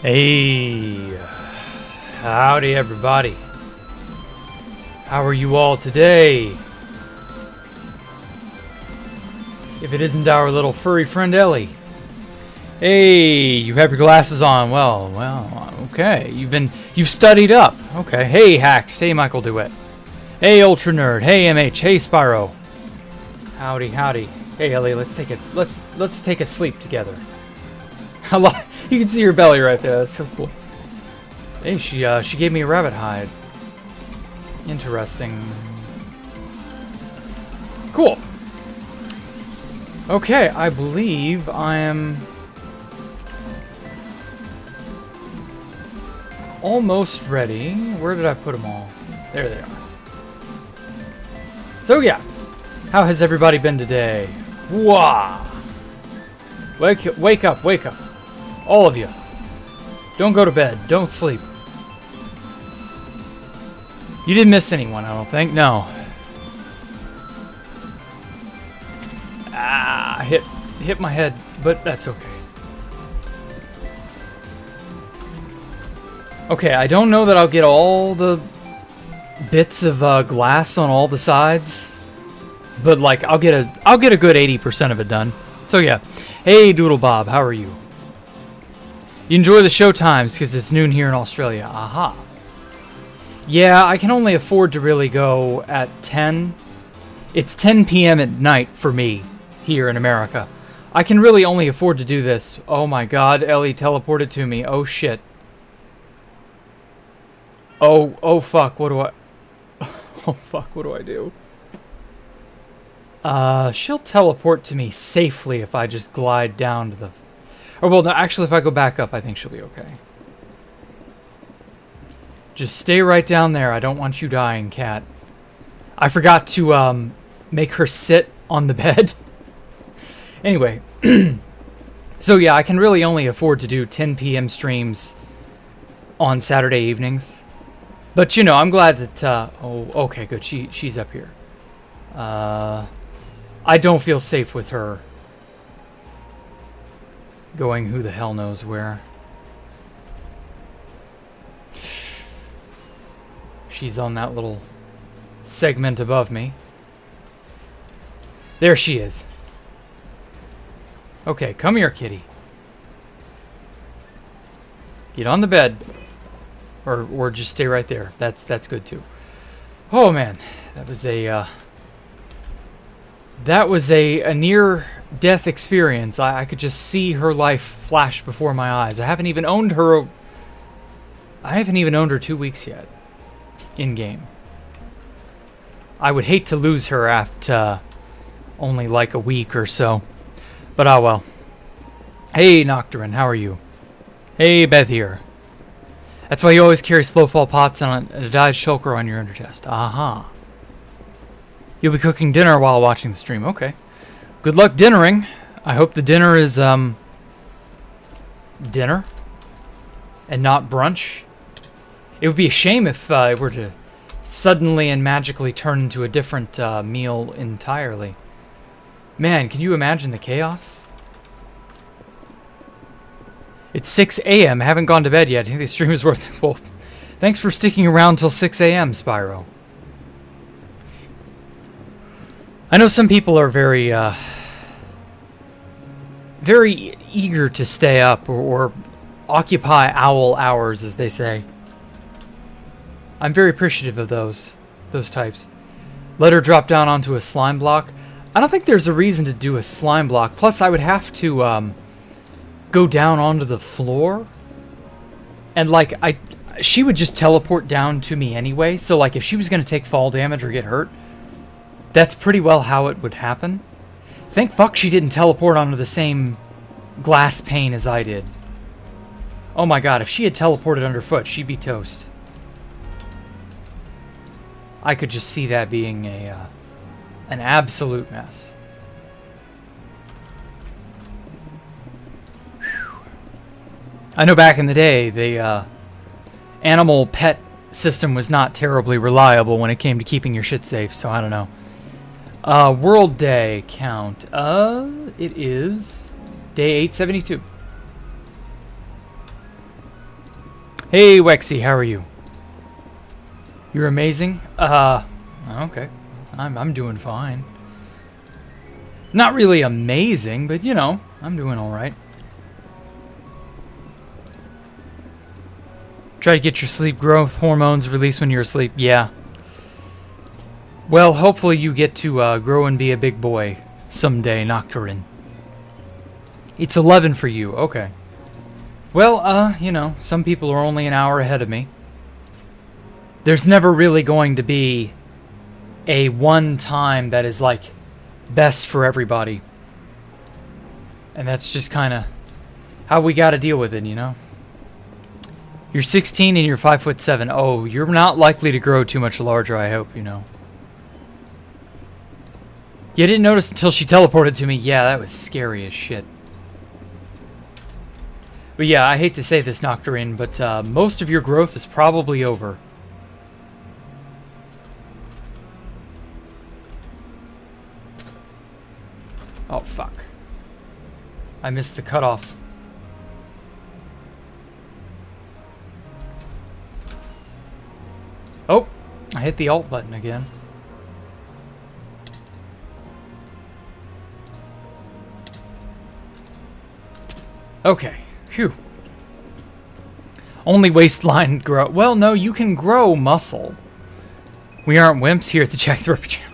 Hey, howdy everybody. How are you all today? If it isn't our little furry friend Ellie. Hey, you have your glasses on. Well, okay. You've studied up. Okay. Hey, Hacks. Hey, Michael DeWitt. Hey, Ultra Nerd. Hey, MH. Hey, Spyro. Howdy. Hey, Ellie. Let's take a sleep together. You can see her belly right there. That's so cool. Hey, she gave me a rabbit hide. Interesting. Cool. Okay, I believe I am almost ready. Where did I put them all? There they are. So yeah, how has everybody been today? Wah! Wake up. All of you. Don't go to bed. Don't sleep. You didn't miss anyone, I don't think. No. Ah, hit my head, but that's okay. Okay, I don't know that I'll get all the bits of glass on all the sides, but like I'll get a good 80% of it done. So yeah. Hey, Doodle Bob, how are you? You enjoy the show times because it's noon here in Australia. Aha. Yeah, I can only afford to really go at 10. It's 10 p.m. at night for me here in America. I can really only afford to do this. Oh my god, Ellie teleported to me. Oh shit. Oh fuck, what do I... Oh fuck, what do I do? She'll teleport to me safely if I just glide down to the... Or well, no, actually if I go back up, I think she'll be okay. Just stay right down there. I don't want you dying, cat. I forgot to make her sit on the bed. Anyway. So yeah, I can really only afford to do 10 p.m. streams on Saturday evenings. But you know, I'm glad that oh, okay, good. She's up here. I don't feel safe with her going who the hell knows where. She's on that little segment above me. There she is. Okay, come here, kitty. Get on the bed. Or just stay right there. That's good too. Oh man, that was a near-death experience. I could just see her life flash before my eyes. I haven't even owned her 2 weeks yet. In-game. I would hate to lose her after only like a week or so. But ah well. Hey Nocturne, how are you? Hey Beth here. That's why you always carry slow fall pots and a dyed shulker on your underchest. Aha. You'll be cooking dinner while watching the stream. Okay. Good luck dinnering. I hope the dinner is dinner and not brunch. It would be a shame if it were to suddenly and magically turn into a different meal entirely. Man, can you imagine the chaos? It's 6 a.m. I haven't gone to bed yet. I think the stream is worth it. Well, thanks for sticking around till 6 a.m., Spyro. I know some people are very eager to stay up or occupy owl hours, as they say. I'm very appreciative of those types. Let her drop down onto a slime block. I don't think there's a reason to do a slime block. Plus, I would have to go down onto the floor. And, like, she would just teleport down to me anyway. So, like, if she was going to take fall damage or get hurt, that's pretty well how it would happen. Thank fuck she didn't teleport onto the same glass pane as I did. Oh my god, if she had teleported underfoot, she'd be toast. I could just see that being an absolute mess. Whew. I know back in the day, the animal pet system was not terribly reliable when it came to keeping your shit safe, so I don't know. World Day count. It is day 872. Hey, Wexy, how are you? You're amazing? Okay. I'm doing fine. Not really amazing, but you know, I'm doing alright. Try to get your sleep growth hormones released when you're asleep. Yeah. Well, hopefully you get to grow and be a big boy someday, Nocturne. It's 11 for you. Okay. Well, you know, some people are only an hour ahead of me. There's never really going to be a one time that is, like, best for everybody. And that's just kind of how we got to deal with it, you know? You're 16 and you're 5'7". Oh, you're not likely to grow too much larger, I hope, you know. You didn't notice until she teleported to me. Yeah, that was scary as shit. But yeah, I hate to say this, Nocturne, but most of your growth is probably over. Oh, fuck. I missed the cutoff. Oh, I hit the alt button again. Okay, phew. Only waistline grow. Well, no, you can grow muscle. We aren't wimps here at the Jacktherippa channel.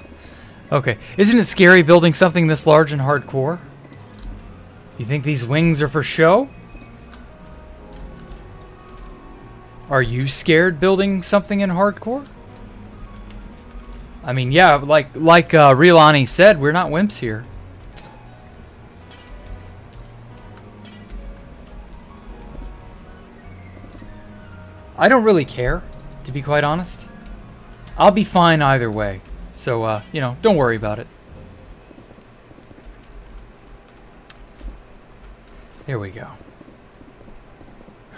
Okay, isn't it scary building something this large and hardcore? You think these wings are for show? Are you scared building something in hardcore? I mean, yeah, like Rilani said, we're not wimps here. I don't really care, to be quite honest. I'll be fine either way. So, you know, don't worry about it. There we go.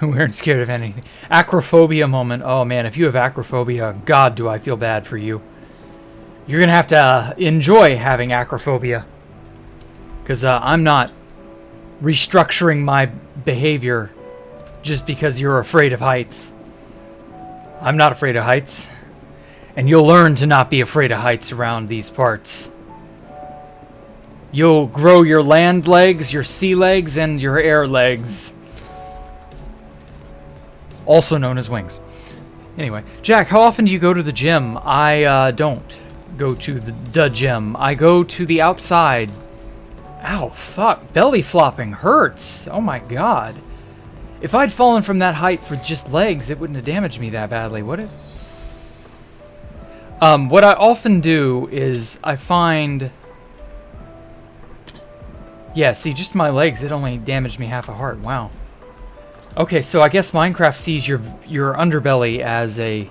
We aren't scared of anything. Acrophobia moment. Oh, man, if you have acrophobia, God, do I feel bad for you. You're going to have to enjoy having acrophobia. Because I'm not restructuring my behavior just because you're afraid of heights. I'm not afraid of heights. And you'll learn to not be afraid of heights around these parts. You'll grow your land legs, your sea legs, and your air legs. Also known as wings. Anyway, Jack, how often do you go to the gym? I don't go to the gym. I go to the outside. Ow, fuck. Belly flopping hurts. Oh my god. If I'd fallen from that height for just legs, it wouldn't have damaged me that badly, would it? What I often do is I find... Yeah, see, just my legs, it only damaged me half a heart. Wow. Okay, so I guess Minecraft sees your underbelly as a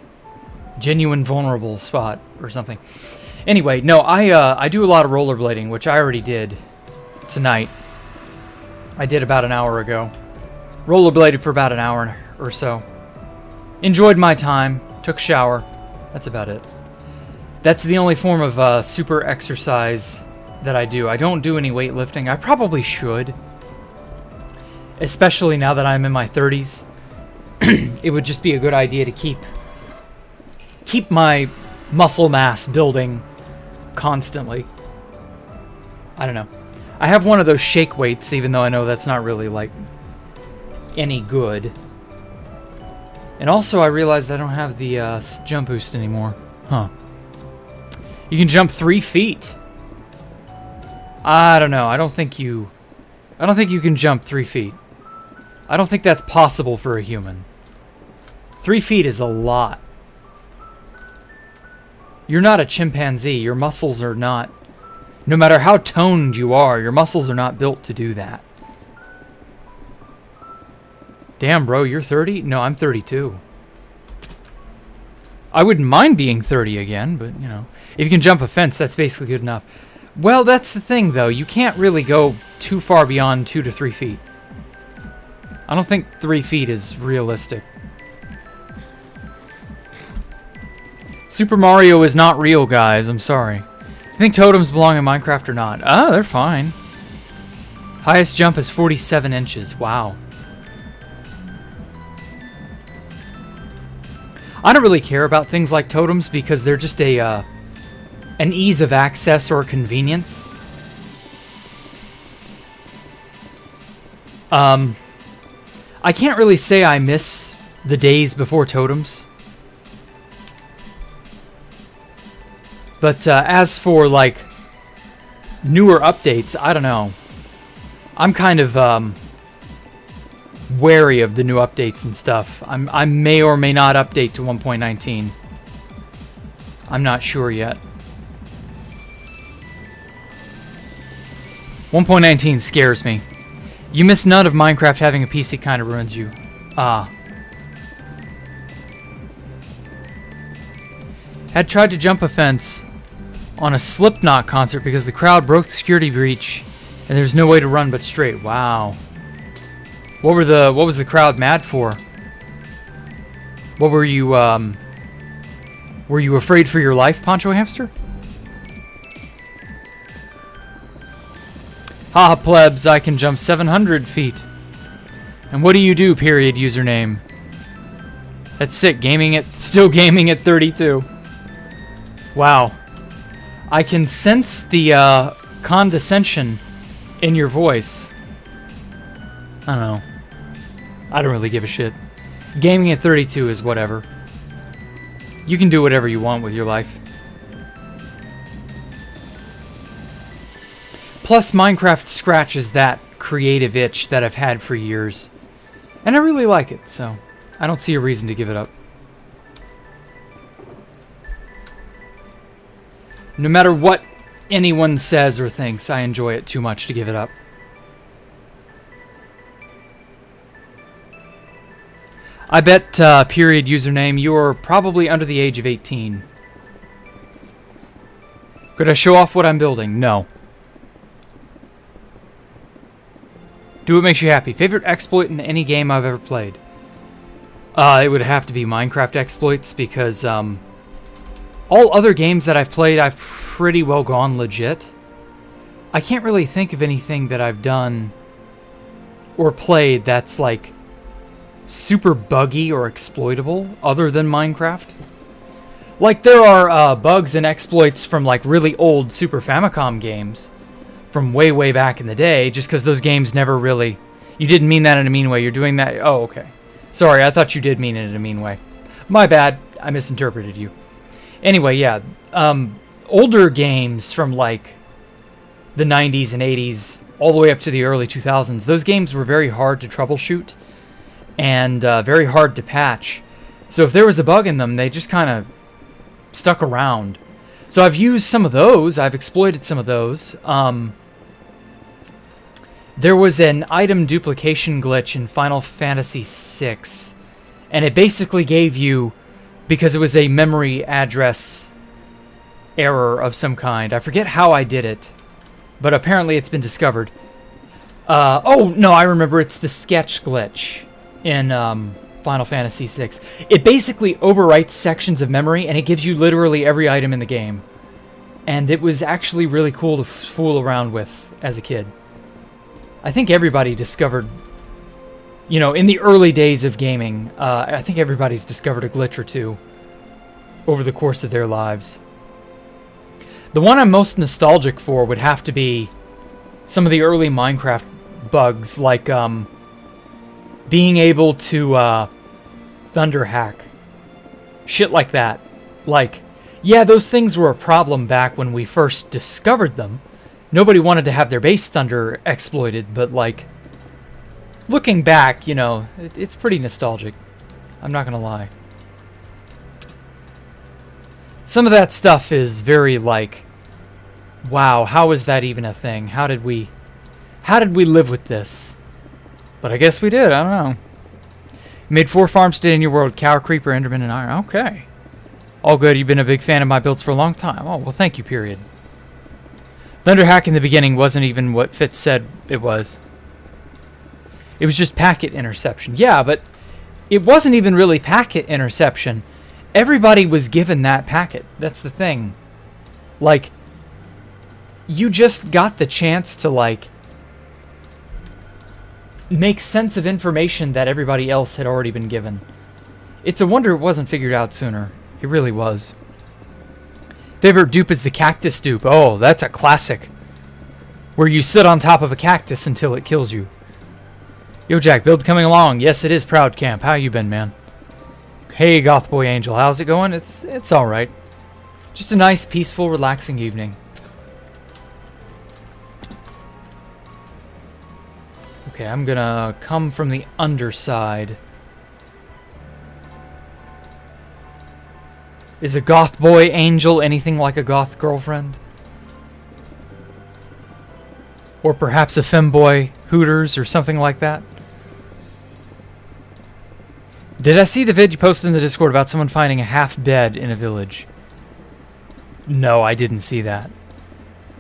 genuine vulnerable spot or something. Anyway, no, I do a lot of rollerblading, which I already did tonight. I did about an hour ago. Rollerbladed for about an hour or so. Enjoyed my time. Took a shower. That's about it. That's the only form of super exercise that I do. I don't do any weightlifting. I probably should. Especially now that I'm in my 30s. It would just be a good idea to keep my muscle mass building constantly. I don't know. I have one of those shake weights, even though I know that's not really, like, any good. And also, I realized I don't have the jump boost anymore. Huh. You can jump 3 feet. I don't know. I don't think you can jump 3 feet. I don't think that's possible for a human. 3 feet is a lot. You're not a chimpanzee. Your muscles are not... No matter how toned you are, your muscles are not built to do that. Damn, bro, you're 30? No, I'm 32. I wouldn't mind being 30 again, but, you know. If you can jump a fence, that's basically good enough. Well, that's the thing, though. You can't really go too far beyond 2 to 3 feet. I don't think 3 feet is realistic. Super Mario is not real, guys. I'm sorry. You think totems belong in Minecraft or not? Oh, they're fine. Highest jump is 47 inches. Wow. I don't really care about things like totems because they're just an ease of access or convenience. I can't really say I miss the days before totems. But as for, like, newer updates, I don't know. I'm kind of wary of the new updates and stuff. I may or may not update to 1.19. I'm not sure yet. 1.19 scares me. You miss none of Minecraft. Having a PC kind of ruins you. Ah. Had tried to jump a fence on a Slipknot concert because the crowd broke the security breach and there's no way to run but straight. Wow. What was the crowd mad for? What were you afraid for your life, Poncho Hamster? Haha, plebs, I can jump 700 feet. And what do you do, period, username? That's sick, still gaming at 32. Wow. I can sense the condescension in your voice. I don't know. I don't really give a shit. Gaming at 32 is whatever. You can do whatever you want with your life. Plus, Minecraft scratches that creative itch that I've had for years. And I really like it, so I don't see a reason to give it up. No matter what anyone says or thinks, I enjoy it too much to give it up. I bet, period username, you're probably under the age of 18. Could I show off what I'm building? No. Do what makes you happy. Favorite exploit in any game I've ever played? It would have to be Minecraft exploits because, all other games that I've played, I've pretty well gone legit. I can't really think of anything that I've done or played that's, like, super buggy or exploitable other than Minecraft. Like, there are bugs and exploits from, like, really old Super Famicom games from way, way back in the day, just because those games never really... You didn't mean that in a mean way. You're doing that... Oh, okay. Sorry, I thought you did mean it in a mean way. My bad. I misinterpreted you. Anyway, yeah. Older games from, like, the 90s and 80s all the way up to the early 2000s, those games were very hard to troubleshoot and very hard to patch. So if there was a bug in them, they just kind of stuck around. So I've used some of those. I've exploited some of those. There was an item duplication glitch in Final Fantasy VI, and it basically gave you, because it was a memory address error of some kind. I forget how I did it, but apparently it's been discovered. Oh, no, I remember. It's the sketch glitch in Final Fantasy VI. It basically overwrites sections of memory, and it gives you literally every item in the game. And it was actually really cool to fool around with as a kid. I think everybody discovered, you know, in the early days of gaming, I think everybody's discovered a glitch or two over the course of their lives. The one I'm most nostalgic for would have to be some of the early Minecraft bugs, like being able to thunder hack. Shit like that. Like, yeah, those things were a problem back when we first discovered them. Nobody wanted to have their base thunder exploited, but, like, looking back, you know, it's pretty nostalgic. I'm not gonna lie. Some of that stuff is very, like, wow, how is that even a thing? How did we live with this? But I guess we did, I don't know. You made 4 farms today in your world: cow, creeper, enderman, and iron. Okay. All good, you've been a big fan of my builds for a long time. Oh, well, thank you, period. Thunderhack in the beginning wasn't even what Fitz said it was. It was just packet interception. Yeah, but it wasn't even really packet interception. Everybody was given that packet. That's the thing. Like, you just got the chance to, like, make sense of information that everybody else had already been given. It's a wonder it wasn't figured out sooner. It really was. Favorite dupe is the cactus dupe. Oh, that's a classic. Where you sit on top of a cactus until it kills you. Yo, Jack, build coming along. Yes, it is Proud Camp. How you been, man? Hey, Goth Boy Angel. How's it going? It's all right. Just a nice, peaceful, relaxing evening. Okay, I'm gonna come from the underside. Is a Goth Boy Angel anything like a Goth girlfriend? Or perhaps a femboy Hooters or something like that? Did I see the vid you posted in the Discord about someone finding a half bed in a village? No, I didn't see that.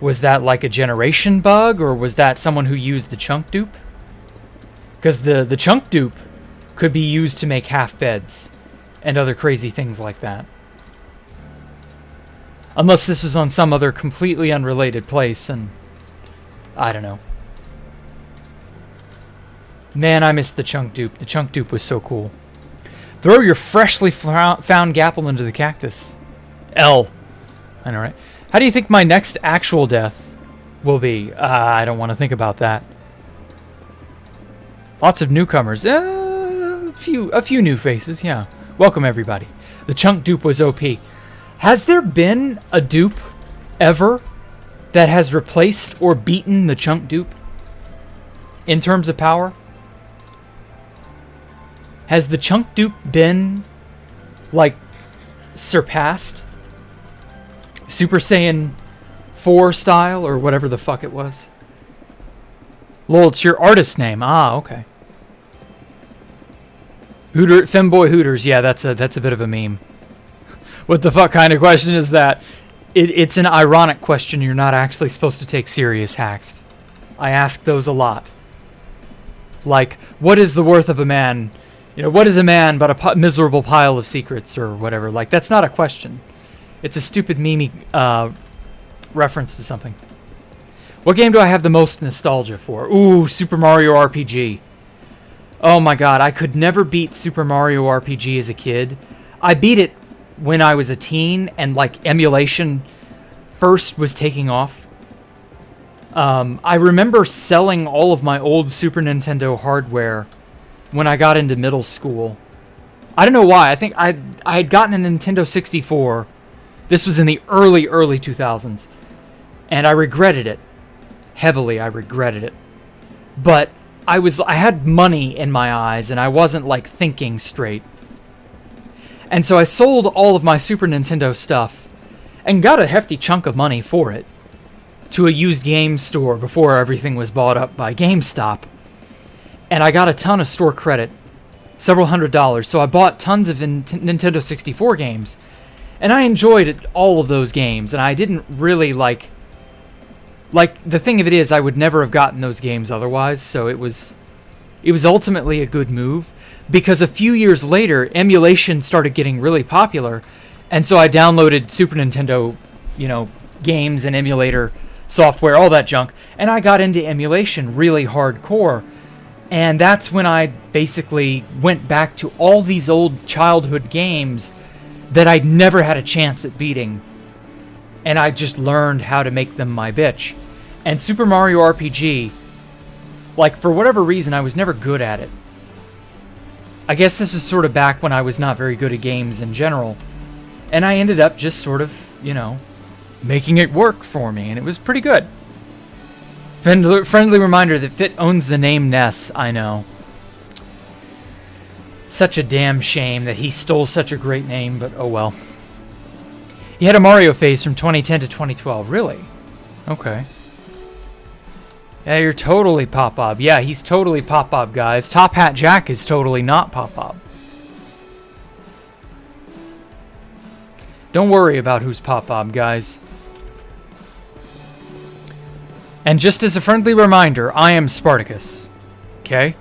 Was that like a generation bug, or was that someone who used the chunk dupe? Because the chunk dupe could be used to make half beds and other crazy things like that. Unless this was on some other completely unrelated place, and I don't know. Man, I missed the chunk dupe. The chunk dupe was so cool. Throw your freshly found gapple into the cactus. L. I know, right? How do you think my next actual death will be? I don't want to think about that. Lots of newcomers. A few new faces, yeah. Welcome, everybody. The chunk dupe was OP. Has there been a dupe ever that has replaced or beaten the chunk dupe in terms of power? Has the chunk dupe been, like, surpassed? Super Saiyan 4 style, or whatever the fuck it was? Lol, it's your artist name. Ah, okay. Femboy Hooters. Yeah, that's a bit of a meme. What the fuck kind of question is that? It's an ironic question you're not actually supposed to take serious, Haxed. I ask those a lot. Like, what is the worth of a man? You know, what is a man but a miserable pile of secrets, or whatever? Like, that's not a question. It's a stupid meme reference to something. What game do I have the most nostalgia for? Ooh, Super Mario RPG. Oh my god, I could never beat Super Mario RPG as a kid. I beat it when I was a teen, and like emulation first was taking off. I remember selling all of my old Super Nintendo hardware when I got into middle school. I don't know why. I think I had gotten a Nintendo 64. This was in the early 2000s. And I regretted it. Heavily, I regretted it. But I had money in my eyes, and I wasn't like thinking straight. And so I sold all of my Super Nintendo stuff and got a hefty chunk of money for it to a used game store before everything was bought up by GameStop. And I got a ton of store credit, several $100s. So I bought tons of Nintendo 64 games, and I enjoyed all of those games. And I didn't really like the thing of it is, I would never have gotten those games otherwise. So it was ultimately a good move, because a few years later, emulation started getting really popular, and so I downloaded Super Nintendo, games and emulator software, all that junk, and I got into emulation really hardcore. And that's when I basically went back to all these old childhood games that I'd never had a chance at beating. And I just learned how to make them my bitch. And Super Mario RPG, like, for whatever reason, I was never good at it. I guess this was sort of back when I was not very good at games in general. And I ended up just sort of, making it work for me. And it was pretty good. Friendly reminder that Fit owns the name Ness, I know. Such a damn shame that he stole such a great name, but oh well. He had a Mario face from 2010 to 2012. Really? Okay. Yeah, you're totally Pop Bob. Yeah, he's totally Pop Bob, guys. Top Hat Jack is totally not Pop Bob. Don't worry about who's Pop Bob, guys. And just as a friendly reminder, I am Spartacus. Okay?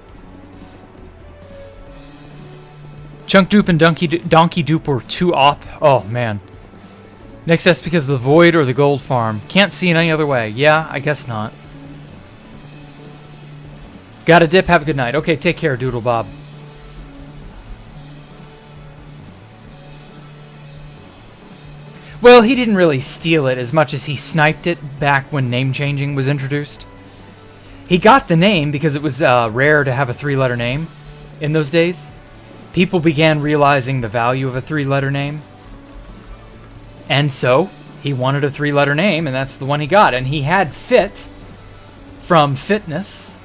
Chunk Dupe and Donkey Dupe were too op. Oh, man. Next, that's because of the Void or the Gold Farm. Can't see it any other way. Yeah, I guess not. Gotta dip. Have a good night. Okay, take care, Doodle Bob. Well, he didn't really steal it as much as he sniped it back when name changing was introduced. He got the name because it was rare to have a 3-letter name in those days. People began realizing the value of a 3-letter name. And so, he wanted a 3-letter name, and that's the one he got. And he had Fit from fitness.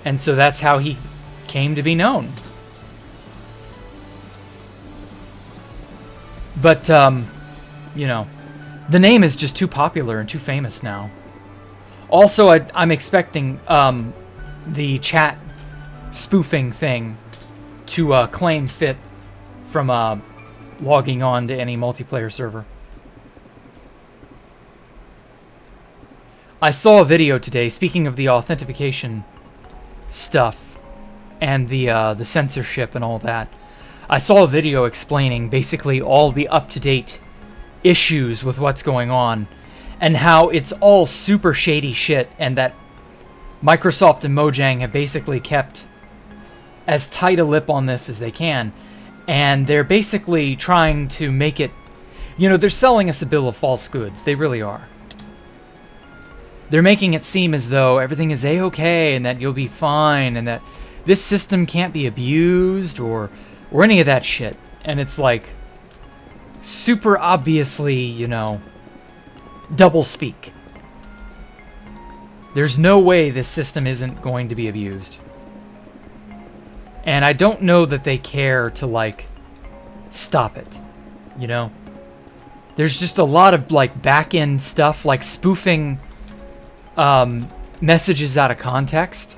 And so that's how he came to be known. But, you know, the name is just too popular and too famous now. Also, I'm expecting the chat spoofing thing to claim Fit from logging on to any multiplayer server. I saw a video today, speaking of the authentication stuff and the censorship and all that. I saw a video explaining basically all the up-to-date issues with what's going on and how it's all super shady shit, and that Microsoft and Mojang have basically kept as tight a lip on this as they can, and they're basically trying to make it, you know, they're selling us a bill of false goods. They really are. They're making it seem as though everything is A-okay and that you'll be fine and that this system can't be abused or any of that shit. And it's like super obviously, you know, double speak. There's no way this system isn't going to be abused. And I don't know that they care to, like, stop it, you know? There's just a lot of, like, back-end stuff, like spoofing messages out of context,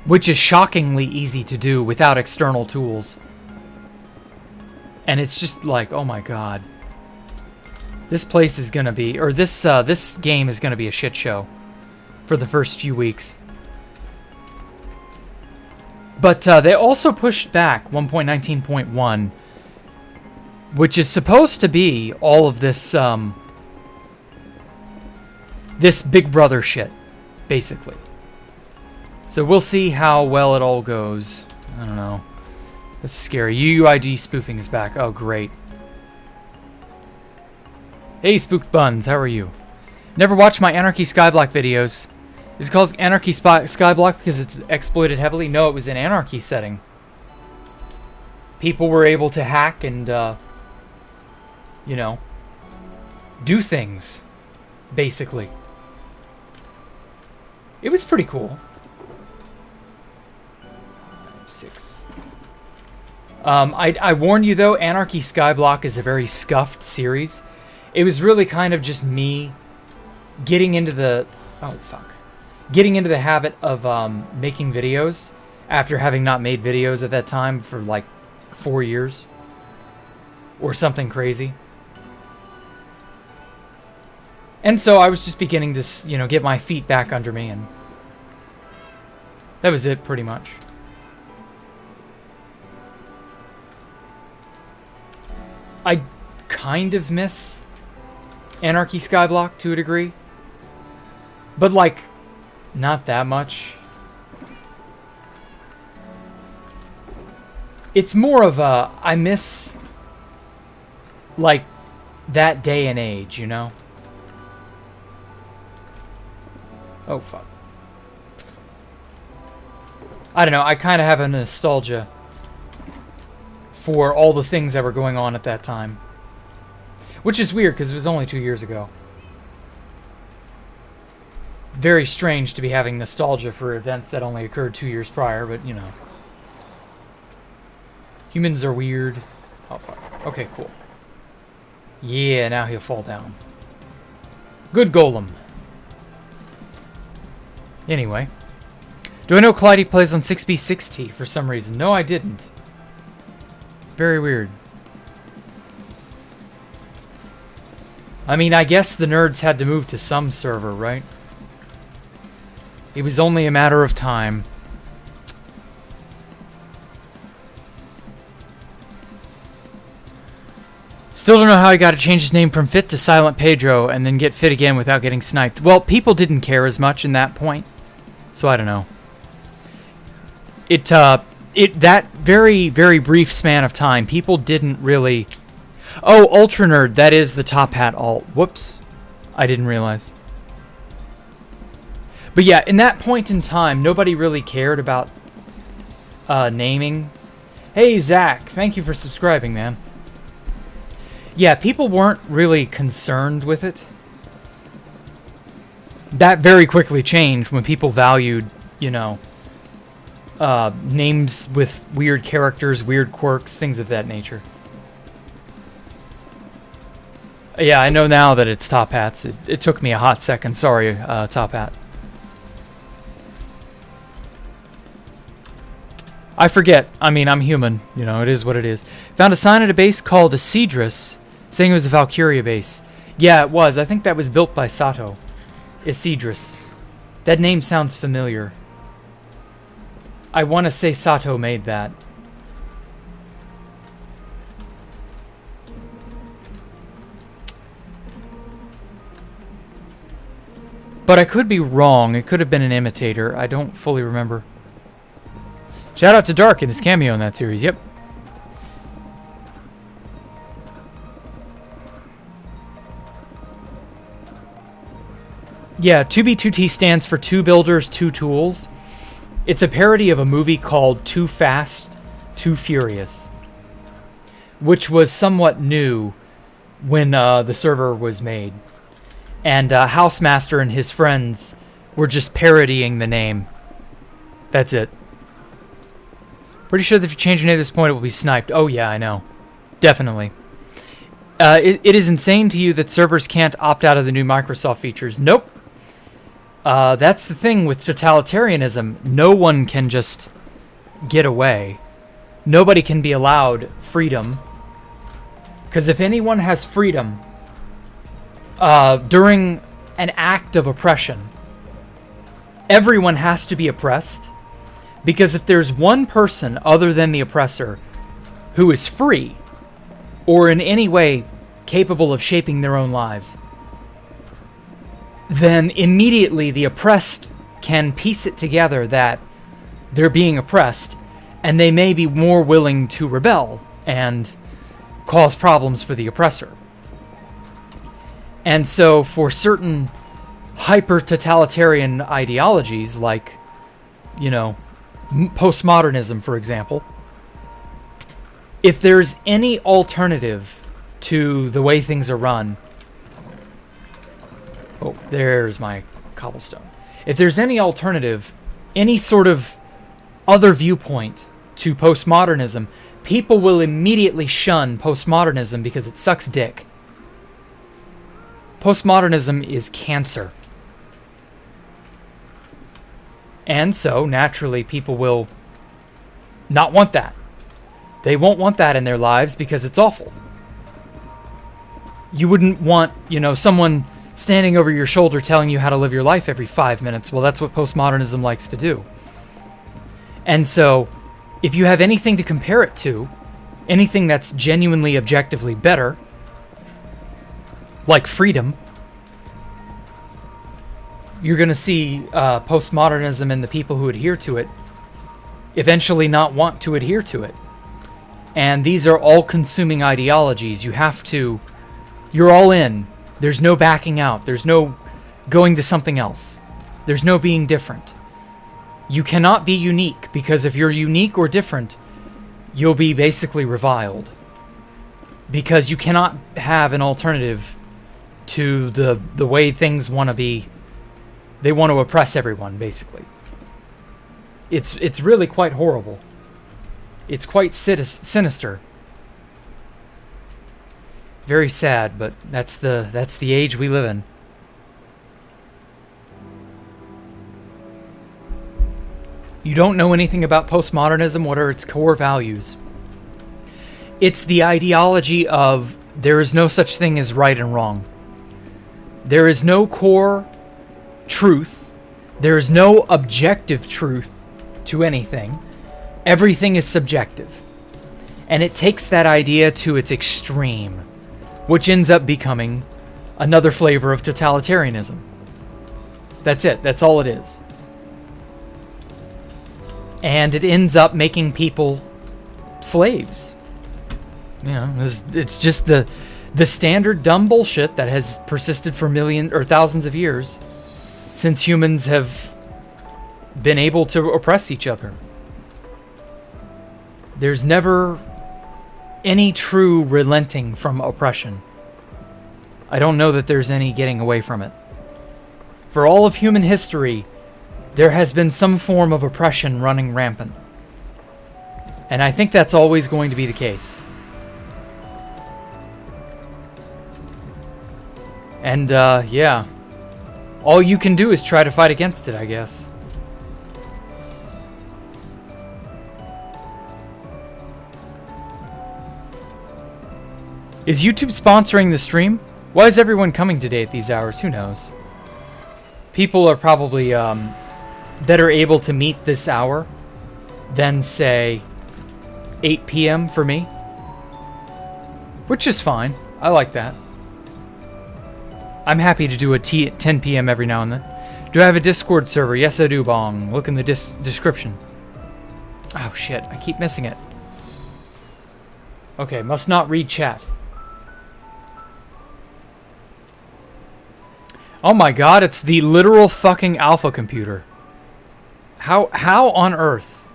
which is shockingly easy to do without external tools. And it's just like, oh my god. This place is gonna be, or this game is gonna be a shit show for the first few weeks. But they also pushed back 1.19.1, which is supposed to be all of this this Big Brother shit, basically. So we'll see how well it all goes. I don't know. That's scary. UUID spoofing is back. Oh, great. Hey, Spooked Buns, how are you? Never watched my Anarchy Skyblock videos. Is it called Anarchy Skyblock because it's exploited heavily? No, it was an Anarchy setting. People were able to hack and, you know, do things, basically. It was pretty cool. 6. I warn you, though, Anarchy Skyblock is a very scuffed series. It was really kind of just me getting into the... Oh, fuck. Getting into the habit of making videos after having not made videos at that time for like 4 years or something crazy. And so I was just beginning to, you know, get my feet back under me, and that was it pretty much. I kind of miss Anarchy Skyblock to a degree, but like not that much. It's more of a, I miss, like, that day and age, you know? Oh, fuck. I don't know, I kind of have a nostalgia for all the things that were going on at that time. Which is weird, because it was only 2 years ago. Very strange to be having nostalgia for events that only occurred 2 years prior, but, you know. Humans are weird. Oh, fuck. Okay, cool. Yeah, now he'll fall down. Good golem. Anyway. Do I know Clyde plays on 6B6T for some reason? No, I didn't. Very weird. I mean, I guess the nerds had to move to some server, right? It was only a matter of time. Still don't know how he got to change his name from Fit to Silent Pedro and then get Fit again without getting sniped. Well, people didn't care as much in that point, so I don't know. That very, very brief span of time, people didn't really... Oh, Ultra Nerd, that is the Top Hat alt. Whoops. I didn't realize. But yeah, in that point in time, nobody really cared about naming. Hey, Zach, thank you for subscribing, man. Yeah, people weren't really concerned with it. That very quickly changed when people valued, you know, names with weird characters, weird quirks, things of that nature. Yeah, I know now that it's Top Hats. It took me a hot second. Sorry, Top Hat. I forget. I mean, I'm human. You know, it is what it is. Found a sign at a base called Isidris, saying it was a Valkyria base. Yeah, it was. I think that was built by Sato. Isidris. That name sounds familiar. I want to say Sato made that. But I could be wrong. It could have been an imitator. I don't fully remember. Shout out to Dark in his cameo in that series. Yep. Yeah, 2B2T stands for Two Builders, Two Tools. It's a parody of a movie called Too Fast, Too Furious, which was somewhat new when the server was made. And Housemaster and his friends were just parodying the name. That's it. Pretty sure that if you change your name at this point, it will be sniped. Oh yeah, I know. Definitely. It is insane to you that servers can't opt out of the new Microsoft features. Nope. That's the thing with totalitarianism. No one can just get away. Nobody can be allowed freedom. Because if anyone has freedom during an act of oppression, everyone has to be oppressed. Because if there's one person other than the oppressor who is free or in any way capable of shaping their own lives, then immediately the oppressed can piece it together that they're being oppressed, and they may be more willing to rebel and cause problems for the oppressor. And so for certain hyper-totalitarian ideologies like, you know, postmodernism, for example, if there's any alternative to the way things are run... Oh, there's my cobblestone. If there's any alternative, any sort of other viewpoint to postmodernism, people will immediately shun postmodernism because it sucks dick. Postmodernism is cancer. And so, naturally, people will not want that. They won't want that in their lives because it's awful. You wouldn't want, you know, someone standing over your shoulder telling you how to live your life every 5 minutes. Well, that's what postmodernism likes to do. And so, if you have anything to compare it to, anything that's genuinely, objectively better, like freedom, you're going to see postmodernism and the people who adhere to it eventually not want to adhere to it. And these are all-consuming ideologies. You have to... You're all in. There's no backing out. There's no going to something else. There's no being different. You cannot be unique, because if you're unique or different, you'll be basically reviled. Because you cannot have an alternative to the way things want to be. They want to oppress everyone, basically. It's really quite horrible. It's quite sinister. Very sad, but that's the age we live in. You don't know anything about postmodernism. What are its core values? It's the ideology of there is no such thing as right and wrong. There is no core truth. There is no objective truth to anything. Everything is subjective. And it takes that idea to its extreme, which ends up becoming another flavor of totalitarianism. That's it. That's all it is. And it ends up making people slaves. You know, it's just the standard dumb bullshit that has persisted for millions or thousands of years since humans have been able to oppress each other. There's never any true relenting from oppression. I don't know that there's any getting away from it. For all of human history, there has been some form of oppression running rampant. And I think that's always going to be the case. And, yeah. All you can do is try to fight against it, I guess. Is YouTube sponsoring the stream? Why is everyone coming today at these hours? Who knows? People are probably, better able to meet this hour than, say, 8 p.m. for me. Which is fine. I like that. I'm happy to do a tea at 10 p.m. every now and then. Do I have a Discord server? Yes, I do, Bong. Look in the description. Oh, shit. I keep missing it. Okay, must not read chat. Oh my god, it's the literal fucking alpha computer. How on earth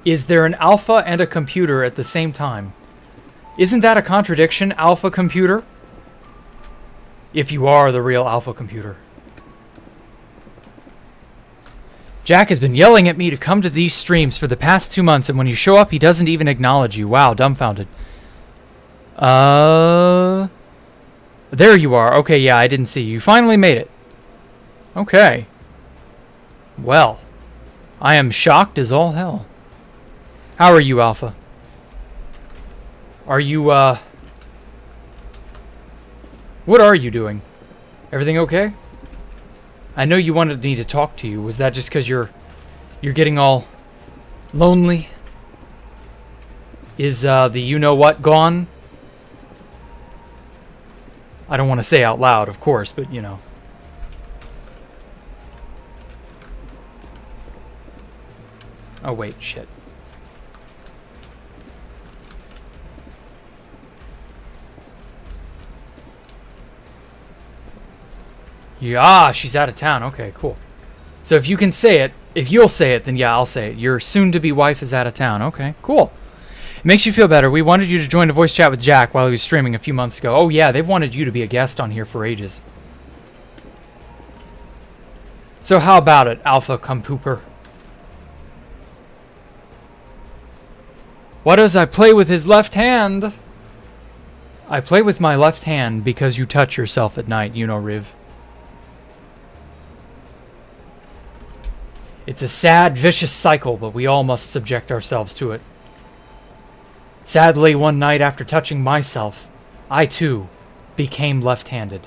is there an alpha and a computer at the same time? Isn't that a contradiction, alpha computer? If you are the real alpha computer. Jack has been yelling at me to come to these streams for the past 2 months, and when you show up, he doesn't even acknowledge you. Wow, dumbfounded. There you are. Okay, yeah, I didn't see you. You finally made it. Okay. Well, I am shocked as all hell. How are you, Alpha? Are you, what are you doing? Everything okay? I know you wanted me to talk to you. Was that just because you're getting all lonely? Is, the you-know-what gone? I don't want to say out loud, of course, but, you know. Oh, wait, shit. Yeah, she's out of town. Okay, cool. So if you can say it, if you'll say it, then yeah, I'll say it. Your soon-to-be wife is out of town. Okay, cool. Makes you feel better. We wanted you to join a voice chat with Jack while he was streaming a few months ago. Oh yeah, they've wanted you to be a guest on here for ages. So how about it, Alpha Cumpooper? What does I play with his left hand? I play with my left hand because you touch yourself at night, you know, Riv. It's a sad, vicious cycle, but we all must subject ourselves to it. Sadly, one night after touching myself, I too became left-handed.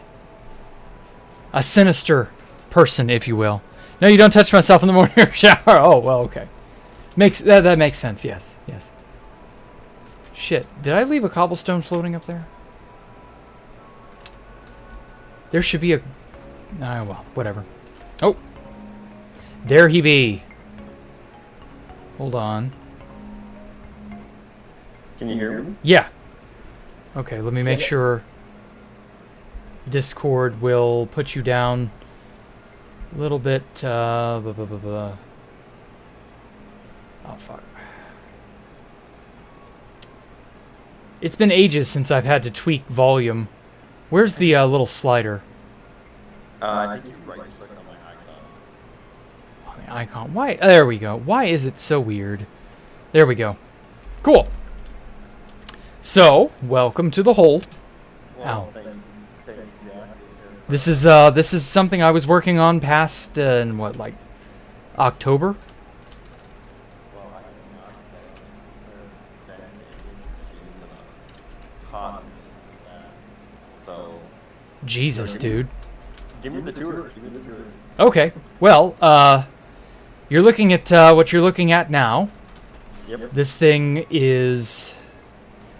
A sinister person, if you will. No, you don't touch myself in the morning or shower. Oh, well, okay. That makes sense, yes, yes. Shit, did I leave a cobblestone floating up there? There should be a... well, whatever. Oh! There he be. Hold on. Can you hear me? Yeah. Okay, let me make sure Discord will put you down a little bit. Oh, fuck. It's been ages since I've had to tweak volume. Where's the little slider? I think you right click on my icon. On the icon. Why? There we go. Why is it so weird? There we go. Cool. So, welcome to the hole. Ow. This is something I was working on past in what, like October? Jesus, dude. Give me the tour. Okay. Well, you're looking at what you're looking at now. Yep. This thing is...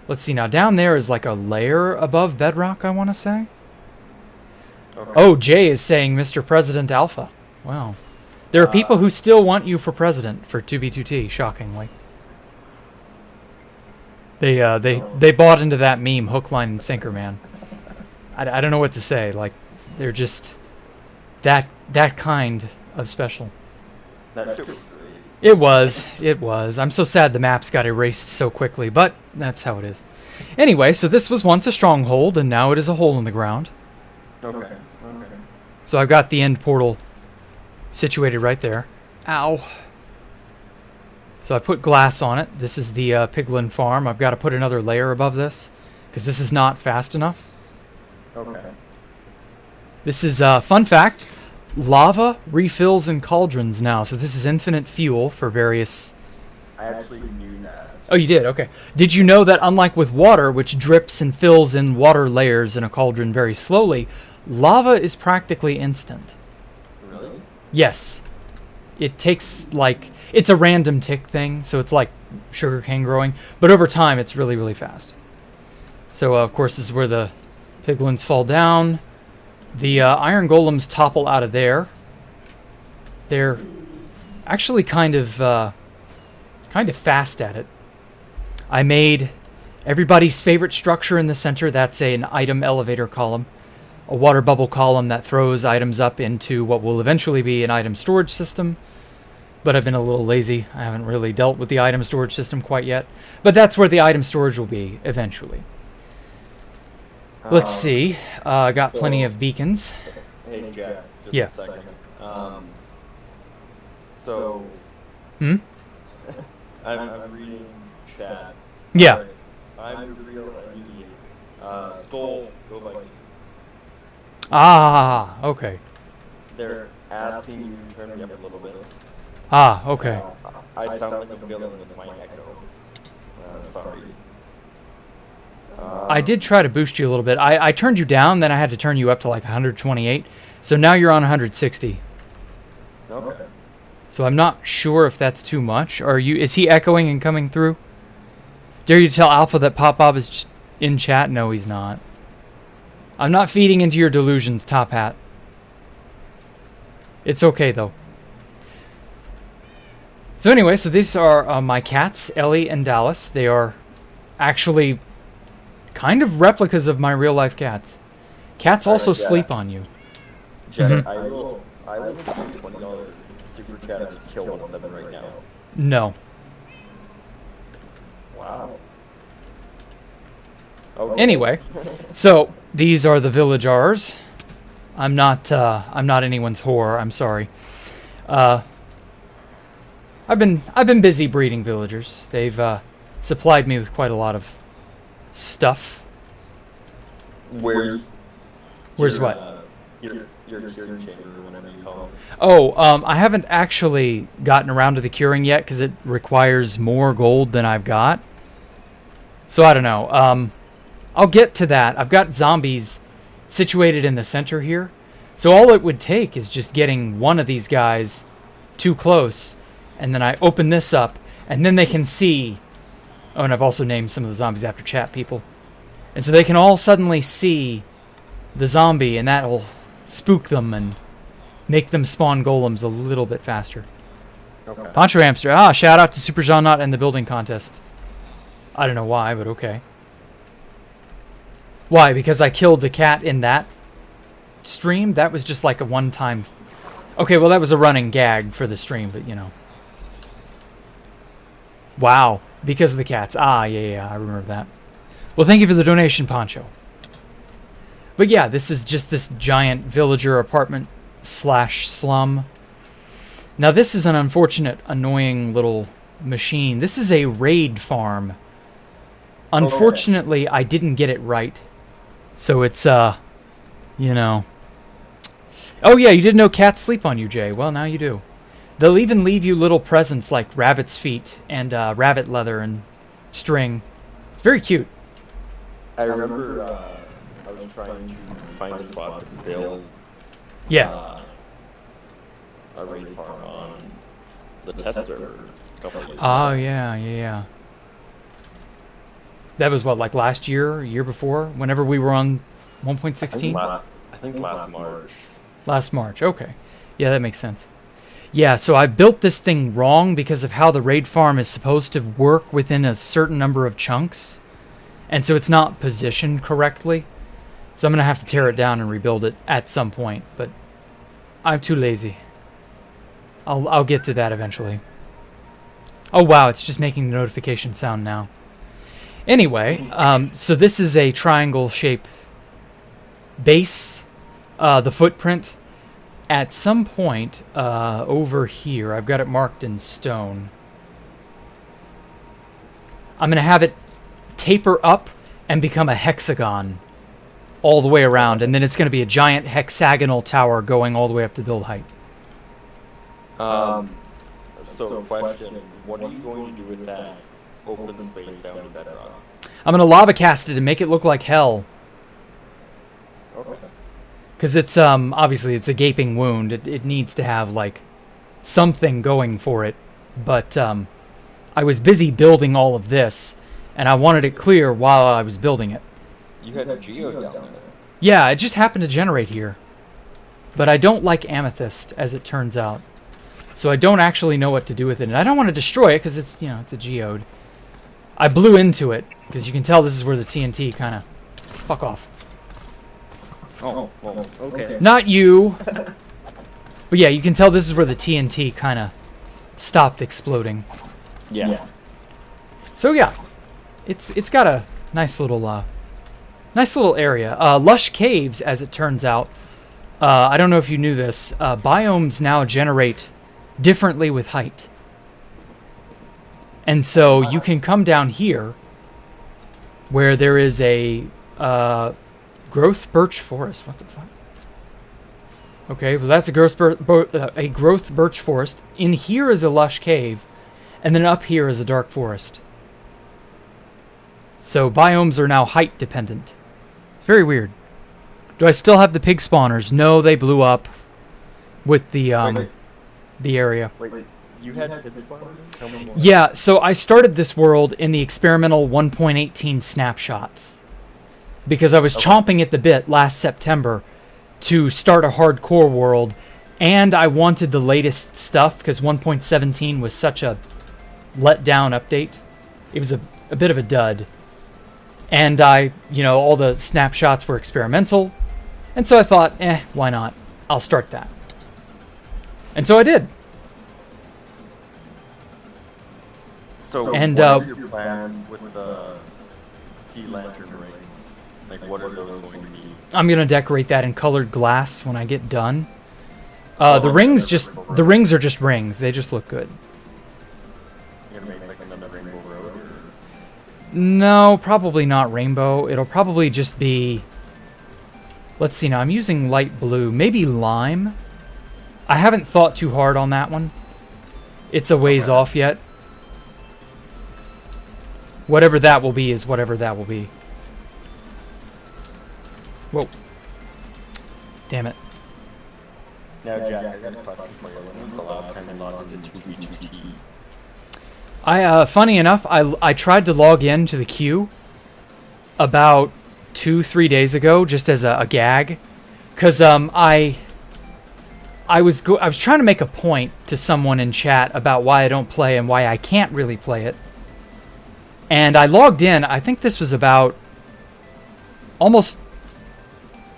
Let's see, now down there is like a layer above bedrock, I want to say. Okay. Oh, Jay is saying Mr. President Alpha. Wow. There are people who still want you for president for 2B2T, shockingly. They bought into that meme, hook, line, and sinker, man. I don't know what to say. Like, they're just that kind of special. That shit was great. It was. I'm so sad the maps got erased so quickly, but that's how it is. Anyway, so this was once a stronghold, and now it is a hole in the ground. Okay. So I've got the end portal situated right there. Ow. So I put glass on it. This is the piglin farm. I've got to put another layer above this, because this is not fast enough. Okay. This is, fun fact, lava refills in cauldrons now. So this is infinite fuel for various... I actually knew that. Oh, you did? Okay. Did you know that unlike with water, which drips and fills in water layers in a cauldron very slowly, lava is practically instant? Really? Yes. It takes, like... It's a random tick thing, so it's like sugarcane growing. But over time, it's really, really fast. So, of course, this is where the piglins fall down. The iron golems topple out of there. They're actually kind of fast at it. I made everybody's favorite structure in the center. That's an item elevator column. A water bubble column that throws items up into what will eventually be an item storage system. But I've been a little lazy. I haven't really dealt with the item storage system quite yet. But that's where the item storage will be eventually. Let's see. I got plenty of beacons. Hey, Jack, just Yeah. a second. So, Hmm? I'm reading chat. Yeah. I'm the real enemy. Skull, go Vikings. Ah, okay. They're asking you to turn me up a little bit. Ah, okay. I sound like a villain with my echo. Sorry. I did try to boost you a little bit. I turned you down, then I had to turn you up to like 128. So now you're on 160. Okay. So I'm not sure if that's too much. Is he echoing and coming through? Dare you tell Alpha that Pop Bob is in chat? No, he's not. I'm not feeding into your delusions, Top Hat. It's okay, though. So anyway, so these are my cats, Ellie and Dallas. They are actually kind of replicas of my real-life cats. Cats also sleep on you. Jack, I will give you $20 super chat to kill one of them right now. No. Wow. Okay. Anyway, so these are the villagers. I'm not anyone's whore. I'm sorry. I've been busy breeding villagers. They've supplied me with quite a lot of stuff. Where's what? Your curing chamber, or whatever you call it. Oh, I haven't actually gotten around to the curing yet because it requires more gold than I've got. So I don't know. I'll get to that. I've got zombies situated in the center here. So all it would take is just getting one of these guys too close, and then I open this up, and then they can see. Oh, and I've also named some of the zombies after chat people. And so they can all suddenly see the zombie, and that'll spook them and make them spawn golems a little bit faster. Okay. Poncho Hamster. Ah, shout out to Super Jean Nut and the building contest. I don't know why, but okay. Why? Because I killed the cat in that stream? That was just like a one-time... Okay, well, that was a running gag for the stream, but, you know. Wow. Because of the cats. Ah, yeah, I remember that. Well, thank you for the donation, Poncho. But yeah, this is just this giant villager apartment / slum. Now, this is an unfortunate, annoying little machine. This is a raid farm. Unfortunately, I didn't get it right. So it's, you know. Oh, yeah, you didn't know cats sleep on you, Jay. Well, now you do. They'll even leave you little presents like rabbit's feet and rabbit leather and string. It's very cute. I remember I was trying to find a spot to build Yeah. a raid farm on the test server a couple of years Oh, ago. yeah. That was what, like last year, year before? Whenever we were on 1.16? I think last March. Last March, okay. Yeah, that makes sense. Yeah, so I built this thing wrong because of how the raid farm is supposed to work within a certain number of chunks. And so it's not positioned correctly. So I'm going to have to tear it down and rebuild it at some point. But I'm too lazy. I'll get to that eventually. Oh wow, it's just making the notification sound now. Anyway, so this is a triangle shape base. The footprint. At some point over here, I've got it marked in stone. I'm going to have it taper up and become a hexagon all the way around. And then it's going to be a giant hexagonal tower going all the way up to build height. So question, what are you going to do with that open space down to bedrock? I'm going to lava cast it and make it look like hell. Okay. Because it's, obviously, it's a gaping wound. It needs to have, like, something going for it. But, I was busy building all of this, and I wanted it clear while I was building it. You had a geode down there. Yeah, it just happened to generate here. But I don't like amethyst, as it turns out. So I don't actually know what to do with it. And I don't want to destroy it, because it's, you know, it's a geode. I blew into it, because you can tell this is where the TNT kind of... Fuck off. Oh, well, okay. Not you. But yeah, you can tell this is where the TNT kind of stopped exploding. Yeah. So yeah, it's got a nice little area. Lush caves, as it turns out. I don't know if you knew this. Biomes now generate differently with height, and so you can come down here, where there is a growth birch forest. What the fuck? Okay, well that's a growth birch forest. In here is a lush cave, and then up here is a dark forest. So biomes are now height dependent. It's very weird. Do I still have the pig spawners? No, they blew up with the area. Wait, you had pig spawners? Tell me more. Yeah, so I started this world in the experimental 1.18 snapshots. Because I was chomping at the bit last September to start a hardcore world, and I wanted the latest stuff because 1.17 was such a letdown update. It was a bit of a dud. And all the snapshots were experimental, and so I thought, why not? I'll start that. And so I did. So, and, what is your plan with the sea lantern rings? Like, what are those going to be? I'm gonna decorate that in colored glass when I get done. The rings are just rings. They just look good. You're gonna make like another rainbow road? Or? No, probably not rainbow. It'll probably just be. Let's see now. I'm using light blue, maybe lime. I haven't thought too hard on that one. It's a ways off yet. Whatever that will be is whatever that will be. Whoa. Damn it. Now, Jack, I got a question for you. When was the last time you logged into 2v2t? Funny enough, I tried to log in to the queue about 2-3 days ago, just as a gag, because I was trying to make a point to someone in chat about why I don't play and why I can't really play it, and I logged in. I think this was about almost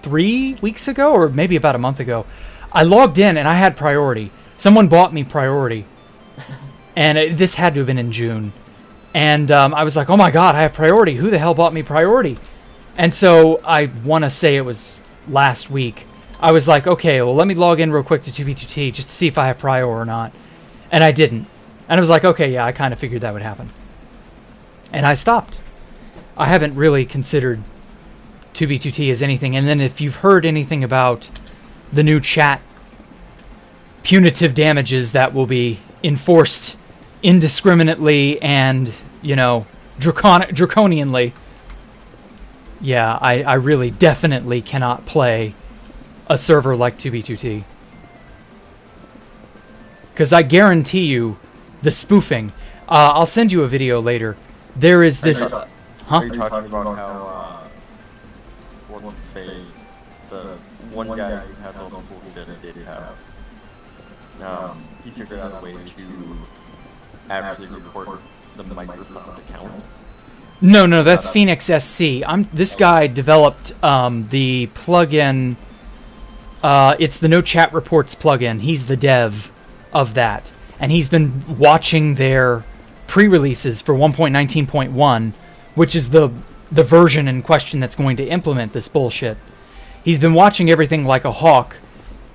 3 weeks ago, or maybe about a month ago. I logged in and I had priority. Someone bought me priority. And this had to have been in June. And I was like, oh my god, I have priority. Who the hell bought me priority? And so I want to say it was last week. I was like, okay, well, let me log in real quick to 2v2t just to see if I have prior or not. And I didn't. And I was like, okay, yeah, I kind of figured that would happen. And I stopped. I haven't really considered 2v2t as anything. And then if you've heard anything about the new chat punitive damages that will be enforced indiscriminately and, draconianly, yeah, I really definitely cannot play a server like 2v2t. Because I guarantee you, the spoofing, I'll send you a video later. There is this... Are you talking about how, what's his face, the one guy who has all the bullshit at Data House, he figured out a way to actually report the Microsoft account. No, that's Phoenix SC. This guy developed the plugin. It's the No Chat Reports plugin. He's the dev of that, and he's been watching their pre-releases for 1.19.1, which is the version in question that's going to implement this bullshit. He's been watching everything like a hawk,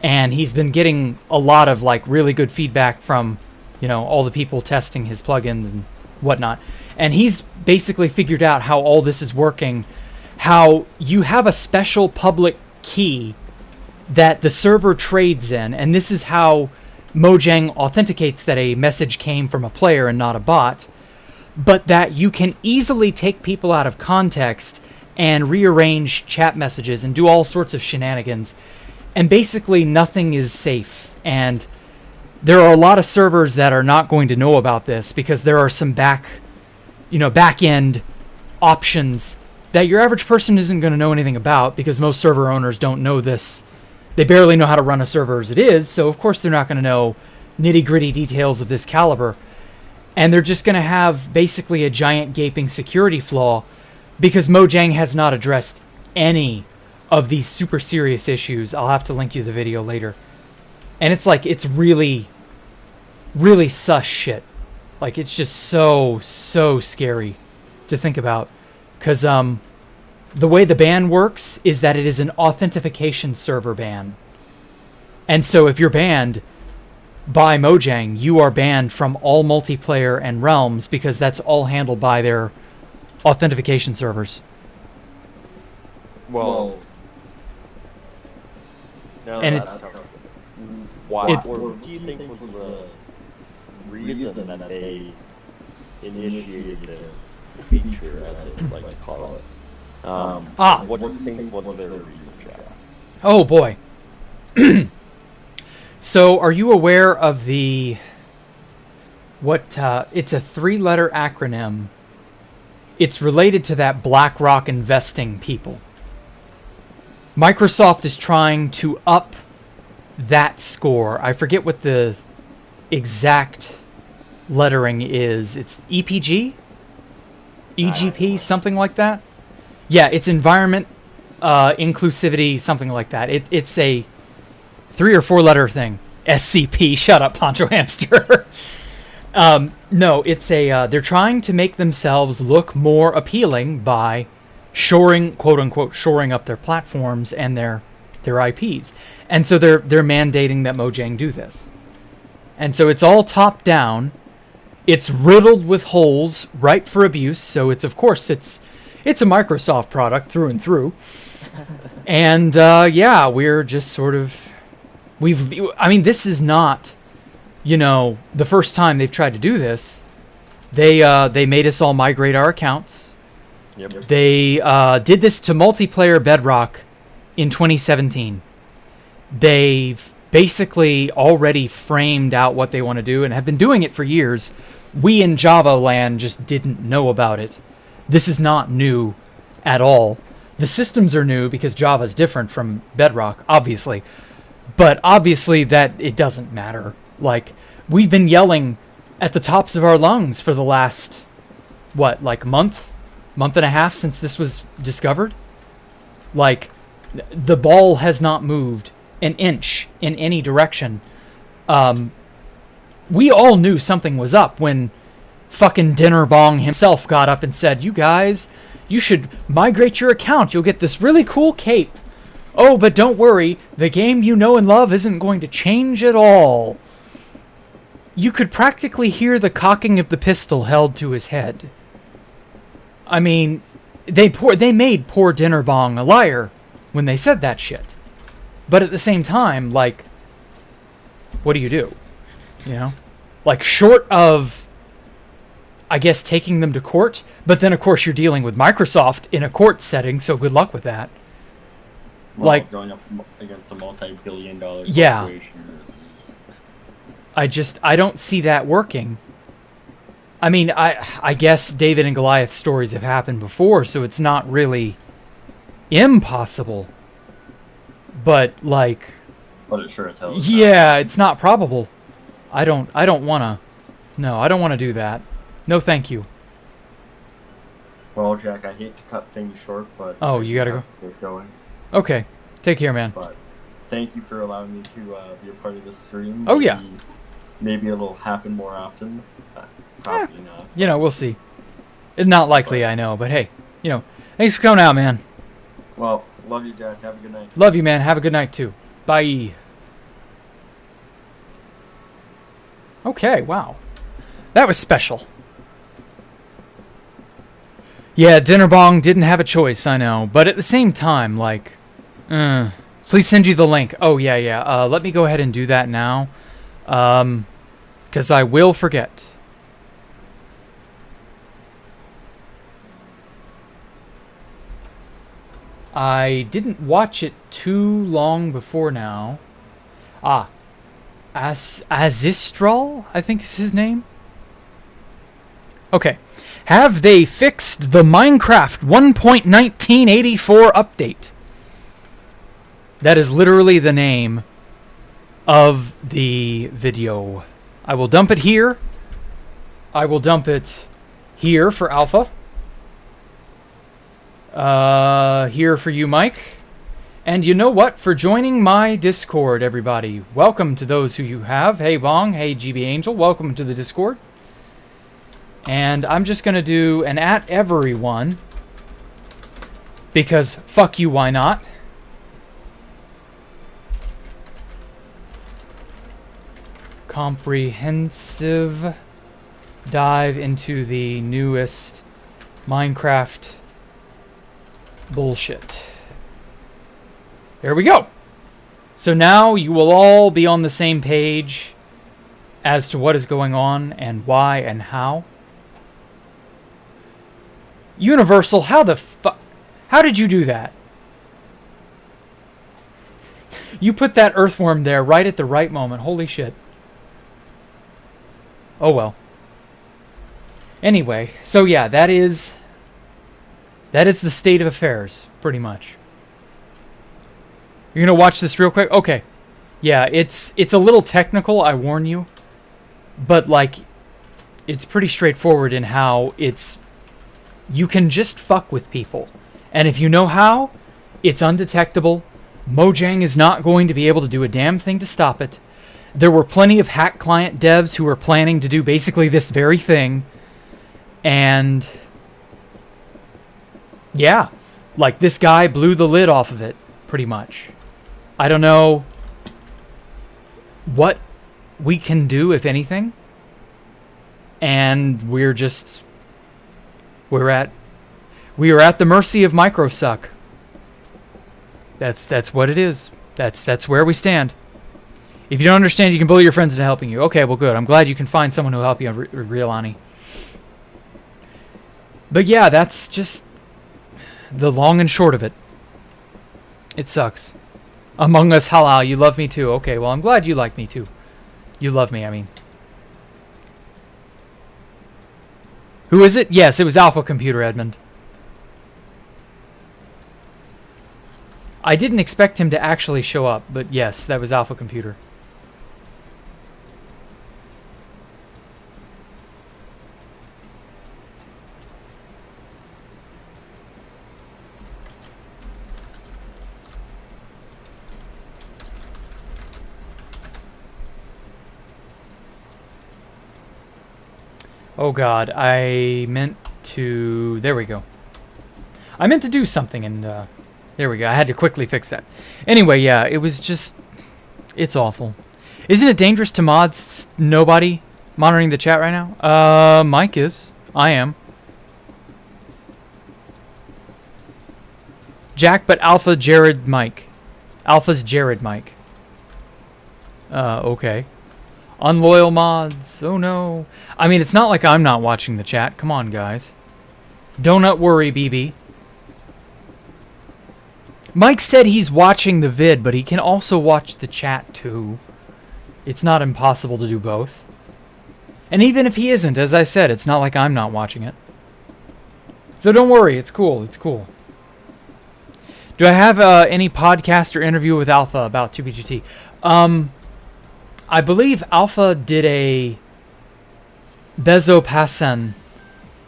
and he's been getting a lot of like really good feedback from, all the people testing his plugin and whatnot. And he's basically figured out how all this is working, how you have a special public key that the server trades in, and this is how Mojang authenticates that a message came from a player and not a bot, but that you can easily take people out of context and rearrange chat messages and do all sorts of shenanigans, and basically nothing is safe. And there are a lot of servers that are not going to know about this because there are some back-end options that your average person isn't going to know anything about, because most server owners don't know this. They barely know how to run a server as it is, so of course they're not going to know nitty-gritty details of this caliber. And they're just going to have basically a giant gaping security flaw because Mojang has not addressed any of these super serious issues. I'll have to link you the video later. And it's really, really sus shit. Like, it's just so scary to think about. Because the way the ban works is that it is an authentication server ban. And so if you're banned by Mojang, you are banned from all multiplayer and realms, because that's all handled by their authentication servers. Well, no, and that's what do you think was the reason that they initiated this feature, as they like to call it? What do you think was their reason, Jack? Oh boy. So, are you aware of it's a 3-letter acronym. It's related to that BlackRock investing people. Microsoft is trying to up that score. I forget what the exact lettering is. It's EPG? EGP? Something like that? Yeah, it's environment, inclusivity, something like that. It's a 3 or 4 letter thing. SCP. Shut up, Poncho Hamster. No, it's they're trying to make themselves look more appealing by quote unquote, shoring up their platforms and their IPs. And so they're mandating that Mojang do this. And so it's all top down. It's riddled with holes, ripe for abuse. So it's a Microsoft product through and through. And we're just sort of this is not, the first time they've tried to do this. They made us all migrate our accounts. Yep. They did this to multiplayer Bedrock in 2017. They've basically already framed out what they want to do and have been doing it for years. We in Java land just didn't know about it. This is not new at all. The systems are new because Java is different from Bedrock, obviously. But obviously that it doesn't matter. Like, we've been yelling at the tops of our lungs for the last, month and a half since this was discovered? Like, the ball has not moved an inch in any direction. We all knew something was up when fucking Dinnerbong himself got up and said, "You guys, you should migrate your account. You'll get this really cool cape. Oh, but don't worry, the game you know and love isn't going to change at all." You could practically hear the cocking of the pistol held to his head. I mean, they made poor Dinnerbong a liar when they said that shit. But at the same time, what do you do? Short of, I guess, taking them to court, but then of course you're dealing with Microsoft in a court setting, so good luck with that. Well, going up against a multi-billion-dollar corporation. I don't see that working. I mean, I guess David and Goliath stories have happened before, so it's not really impossible. But But it sure as hell is yeah, it's not probable. I don't wanna. No, I don't wanna do that. No, thank you. Well, Jack, I hate to cut things short, but Oh, you gotta go. Get going. Okay, take care, man. But thank you for allowing me to be a part of this stream. Oh, yeah. Maybe it'll happen more often. Probably not. You know, we'll see. It's not likely, I know, but hey, you know, thanks for coming out, man. Well, love you, Jack. Have a good night. Love you, man. Have a good night, too. Bye. Okay, wow. That was special. Yeah, Dinner Bong didn't have a choice, I know. But at the same time, like... please send you the link. Oh, yeah. Let me go ahead and do that now. Because I will forget. I didn't watch it too long before now. Azistral, I think is his name. Okay. Have they fixed the Minecraft 1.1984 update? That is literally the name of the video. I will dump it here. I will dump it here for Alpha. Here for you, Mike. And you know what? For joining my Discord, everybody. Welcome to those who you have. Hey, Bong. Hey, GB Angel. Welcome to the Discord. And I'm just going to do an at everyone. Because fuck you, why not? Comprehensive dive into the newest Minecraft bullshit. There we go. So now you will all be on the same page as to what is going on and why and how. Universal, how the fuck? How did you do that? You put that earthworm there right at the right moment. Holy shit. Oh well. Anyway, so yeah, that is the state of affairs, pretty much. You're gonna watch this real quick? Okay. Yeah, it's a little technical, I warn you. But like, it's pretty straightforward in how you can just fuck with people. And if you know how, it's undetectable. Mojang is not going to be able to do a damn thing to stop it. There were plenty of hack client devs who were planning to do basically this very thing. And yeah, like this guy blew the lid off of it, pretty much. I don't know what we can do, if anything. And we are at the mercy of microsuck. That's what it is. That's where we stand. If you don't understand, you can bully your friends into helping you. Okay, well, good. I'm glad you can find someone who'll help you, Realani. But yeah, that's just the long and short of it. It sucks. Among Us Halal, you love me too. Okay, well, I'm glad you like me too. You love me, I mean. Who is it? Yes, it was Alpha Computer, Edmund. I didn't expect him to actually show up, but yes, that was Alpha Computer. Oh god, I meant to... There we go. I meant to do something and... there we go. I had to quickly fix that. Anyway, yeah, it was just... It's awful. Isn't it dangerous to mods nobody monitoring the chat right now? Mike is. I am. Jack, but Alpha, Jared, Mike. Alpha's Jared, Mike. Okay. Unloyal mods. Oh no. I mean, it's not like I'm not watching the chat. Come on, guys. Donut worry, BB. Mike said he's watching the vid, but he can also watch the chat too. It's not impossible to do both. And even if he isn't, as I said, it's not like I'm not watching it. So don't worry, it's cool, it's cool. Do I have any podcast or interview with Alpha about 2PGT? I believe Alpha did a Bezo Passen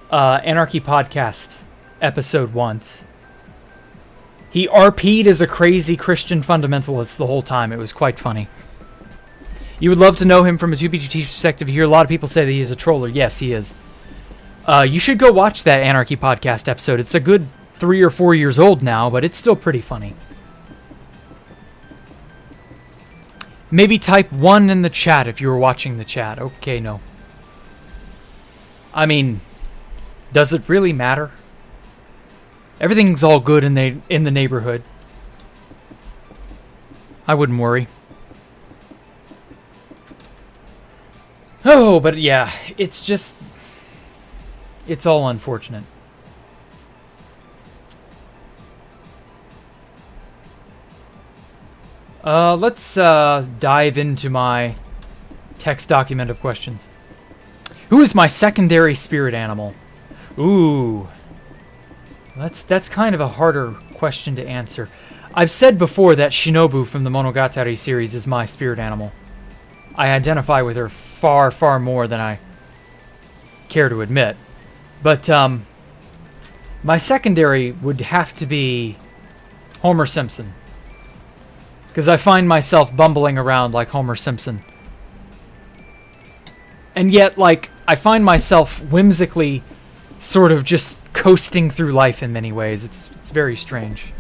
Anarchy podcast episode once. He RP'd as a crazy Christian fundamentalist the whole time. It was quite funny. You would love to know him from a 2B2T perspective. You hear a lot of people say that he's a troller. Yes, he is. You should go watch that Anarchy podcast episode. It's a good 3 or 4 years old now, but it's still pretty funny. Maybe type 1 in the chat if you were watching the chat. Okay, no. I mean, does it really matter? Everything's all good in the neighborhood. I wouldn't worry. Oh, but yeah, it's just... it's all unfortunate. Let's dive into my text document of questions. Who is my secondary spirit animal? Ooh. That's kind of a harder question to answer. I've said before that Shinobu from the Monogatari series is my spirit animal. I identify with her far, far more than I care to admit. But, my secondary would have to be Homer Simpson. Because I find myself bumbling around like Homer Simpson. And yet, like, I find myself whimsically sort of just coasting through life in many ways. It's very strange.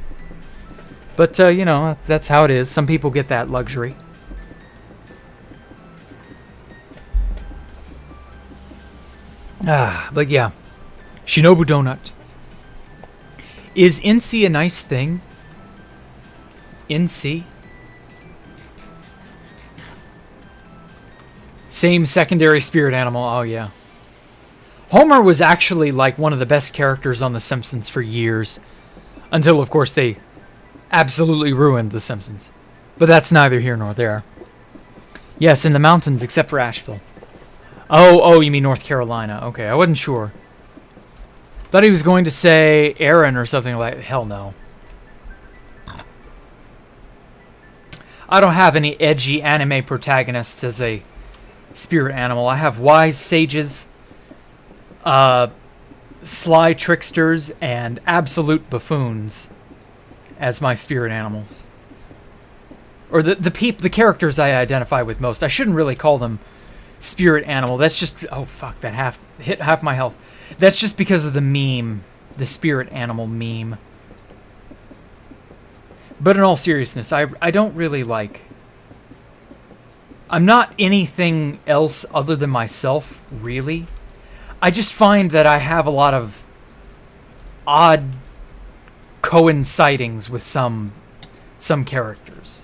But, you know, that's how it is. Some people get that luxury. But yeah. Shinobu Donut. Is Incy a nice thing? Incy? Same secondary spirit animal. Oh, yeah. Homer was actually like one of the best characters on The Simpsons for years. Until, of course, they absolutely ruined The Simpsons. But that's neither here nor there. Yes, in the mountains, except for Asheville. Oh, you mean North Carolina. Okay, I wasn't sure. Thought he was going to say Aaron or something like... hell no. I don't have any edgy anime protagonists as a spirit animal. I have wise sages, sly tricksters, and absolute buffoons as my spirit animals. Or the characters I identify with most. I shouldn't really call them spirit animal. That's just... oh, fuck, that hit half my health. That's just because of the meme. The spirit animal meme. But in all seriousness, I don't really like... I'm not anything else other than myself, really. I just find that I have a lot of odd coincidings with some characters.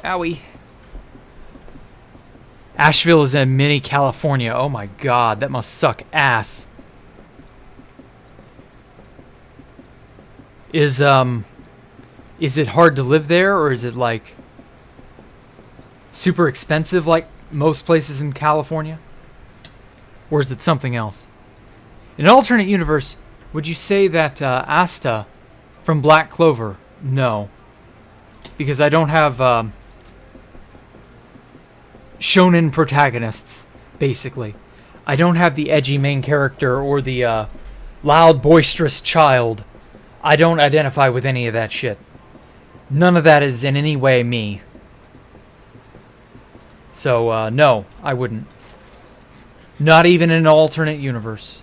Owie. Asheville is in mini California. Oh my god, that must suck ass. Is it hard to live there, or is it like super expensive like most places in California? Or is it something else? In an alternate universe, would you say that Asta from Black Clover? No. Because I don't have shonen protagonists, basically. I don't have the edgy main character or the loud, boisterous child. I don't identify with any of that shit. None of that is in any way me. So, no, I wouldn't. Not even in an alternate universe.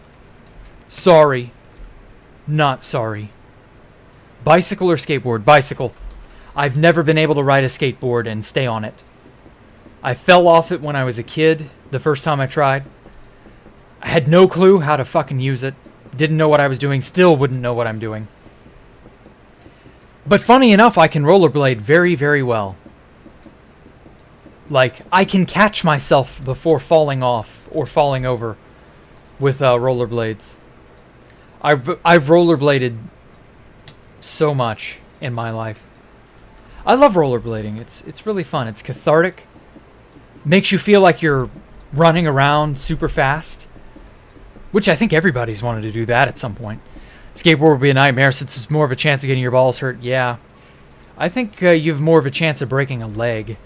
Sorry. Not sorry. Bicycle or skateboard? Bicycle. I've never been able to ride a skateboard and stay on it. I fell off it when I was a kid, the first time I tried. I had no clue how to fucking use it. Didn't know what I was doing, still wouldn't know what I'm doing. But funny enough, I can rollerblade very, very well. Like, I can catch myself before falling off or falling over with rollerblades. I've rollerbladed so much in my life. I love rollerblading. It's really fun. It's cathartic. Makes you feel like you're running around super fast. Which I think everybody's wanted to do that at some point. Skateboard would be a nightmare since it's more of a chance of getting your balls hurt. Yeah. I think you have more of a chance of breaking a leg.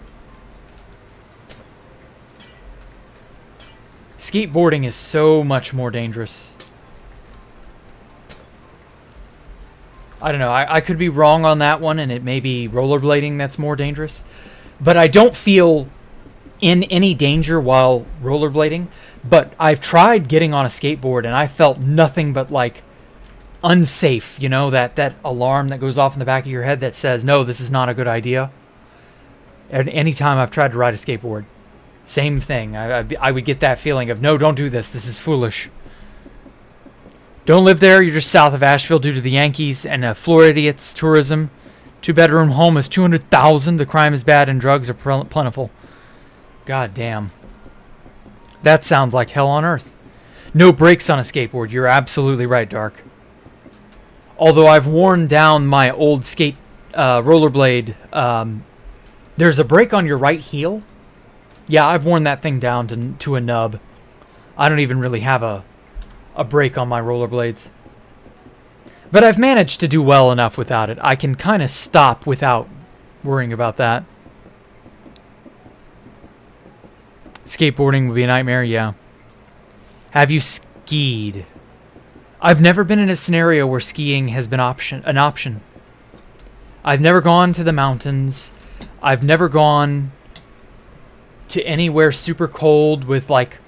Skateboarding is so much more dangerous. I don't know. I could be wrong on that one, and it may be rollerblading that's more dangerous. But I don't feel in any danger while rollerblading. But I've tried getting on a skateboard, and I felt nothing but, like, unsafe. You know, that alarm that goes off in the back of your head that says, no, this is not a good idea. And any time I've tried to ride a skateboard, same thing. I would get that feeling of, no, don't do this. This is foolish. Don't live there. You're just south of Asheville due to the Yankees and Floridians tourism. 2-bedroom home is $200,000. The crime is bad and drugs are plentiful. God damn. That sounds like hell on earth. No brakes on a skateboard. You're absolutely right, Dark. Although I've worn down my old rollerblade, there's a brake on your right heel. Yeah, I've worn that thing down to a nub. I don't even really have a brake on my rollerblades. But I've managed to do well enough without it. I can kind of stop without worrying about that. Skateboarding would be a nightmare, yeah. Have you skied? I've never been in a scenario where skiing has been an option. I've never gone to the mountains. I've never gone to anywhere super cold with, like,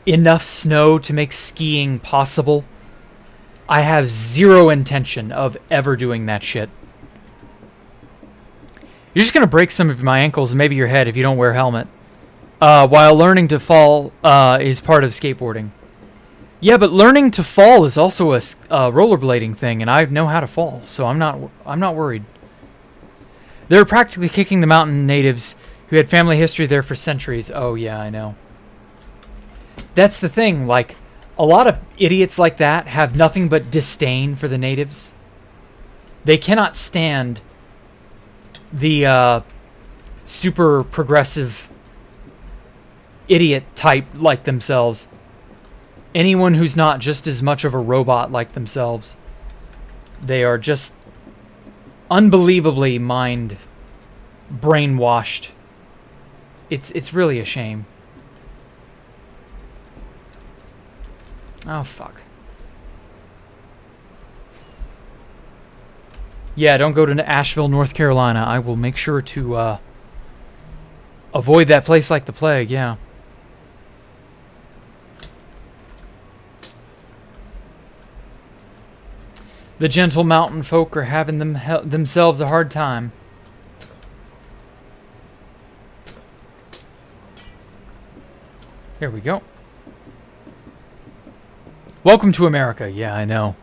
enough snow to make skiing possible. I have zero intention of ever doing that shit. You're just going to break some of my ankles and maybe your head if you don't wear a helmet. While learning to fall is part of skateboarding. Yeah, but learning to fall is also a rollerblading thing, and I know how to fall, so I'm not worried. They're practically kicking the mountain natives who had family history there for centuries. Oh, yeah, I know. That's the thing, like, a lot of idiots like that have nothing but disdain for the natives. They cannot stand the super progressive idiot type like themselves. Anyone who's not just as much of a robot like themselves. They are just unbelievably brainwashed. It's really a shame. Oh, fuck. Yeah, don't go to Asheville, North Carolina. I will make sure to avoid that place like the plague, yeah. The gentle mountain folk are having themselves a hard time. Here we go. Welcome to America. Yeah, I know.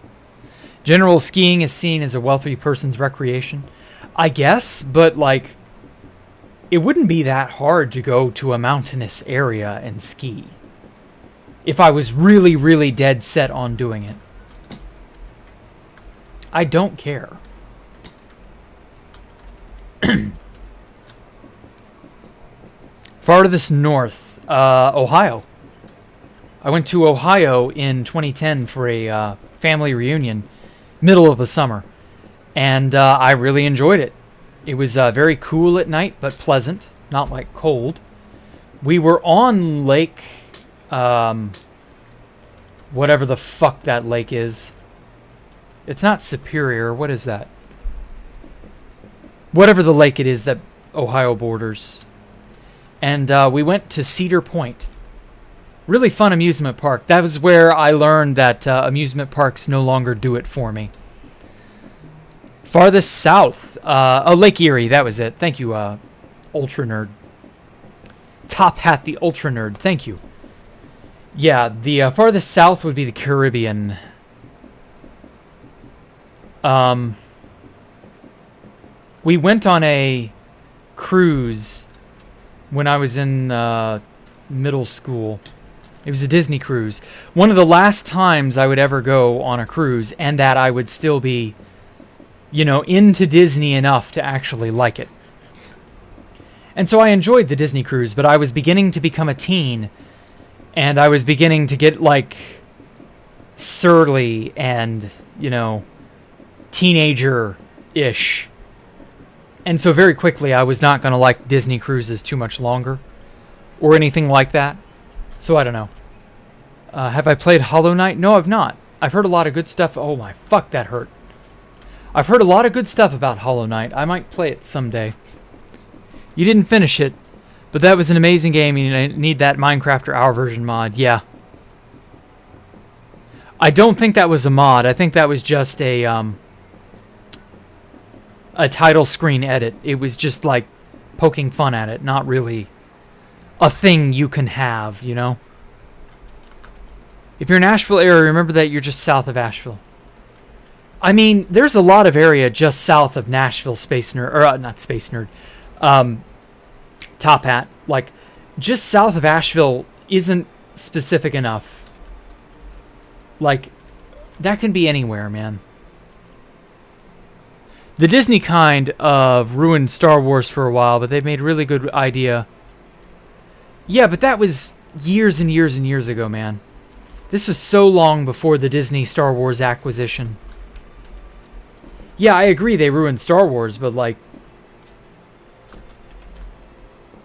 General skiing is seen as a wealthy person's recreation. I guess, but, like, it wouldn't be that hard to go to a mountainous area and ski. If I was really, really dead set on doing it. I don't care. Farthest north, Ohio. I went to Ohio in 2010 for a family reunion, middle of the summer, and I really enjoyed it. It was very cool at night, but pleasant, not like cold. We were on Lake, whatever the fuck that lake is. It's not Superior. What is that? Whatever the lake it is that Ohio borders. And we went to Cedar Point. Really fun amusement park. That was where I learned that amusement parks no longer do it for me. Farthest south. Lake Erie. That was it. Thank you, Ultra Nerd. Top Hat the Ultra Nerd. Thank you. Yeah, the farthest south would be the Caribbean. We went on a cruise when I was in middle school. It was a Disney cruise. One of the last times I would ever go on a cruise, and that I would still be, you know, into Disney enough to actually like it. And so I enjoyed the Disney cruise, but I was beginning to become a teen, and I was beginning to get, like, surly and, you know, teenager-ish. And so very quickly I was not going to like Disney cruises too much longer or anything like that. So I don't know. Have I played Hollow Knight? No, I've not. I've heard a lot of good stuff. Oh my, fuck, that hurt. I've heard a lot of good stuff about Hollow Knight. I might play it someday. You didn't finish it, but that was an amazing game. You need that Minecraft or Our version mod. Yeah. I don't think that was a mod. I think that was just a title screen edit. It was just like poking fun at it, not really a thing you can have, you know? If you're in Asheville area, remember that you're just south of Asheville. I mean, there's a lot of area just south of Nashville, Space Nerd, or not Space Nerd, Top Hat. Like, just south of Asheville isn't specific enough. Like, that can be anywhere, man. The Disney kind of ruined Star Wars for a while, but they've made a really good idea. Yeah, but that was years and years and years ago, man. This was so long before the Disney Star Wars acquisition. Yeah, I agree they ruined Star Wars, but like...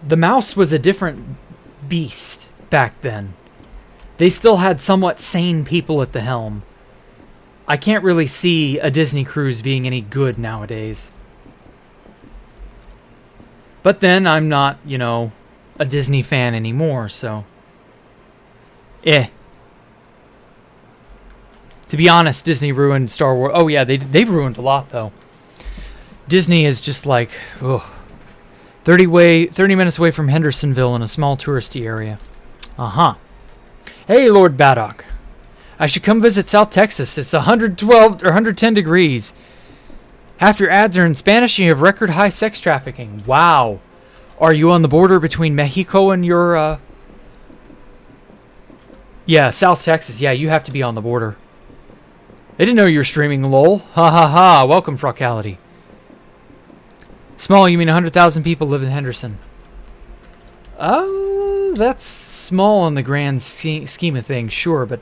The mouse was a different beast back then. They still had somewhat sane people at the helm. I can't really see a Disney cruise being any good nowadays. But then I'm not, you know, a Disney fan anymore, so... To be honest, Disney ruined Star Wars. Oh yeah, they've ruined a lot, though. Disney is just like, ugh. 30 minutes away from Hendersonville in a small touristy area. Uh-huh. Hey, Lord Baddock. I should come visit South Texas. It's 112 or 110 degrees. Half your ads are in Spanish and you have record high sex trafficking. Wow. Are you on the border between Mexico and your, Yeah, South Texas. Yeah, you have to be on the border. I didn't know you were streaming, lol. Ha ha ha. Welcome, Frocality. Small, you mean 100,000 people live in Henderson? That's small in the grand scheme of things, sure, but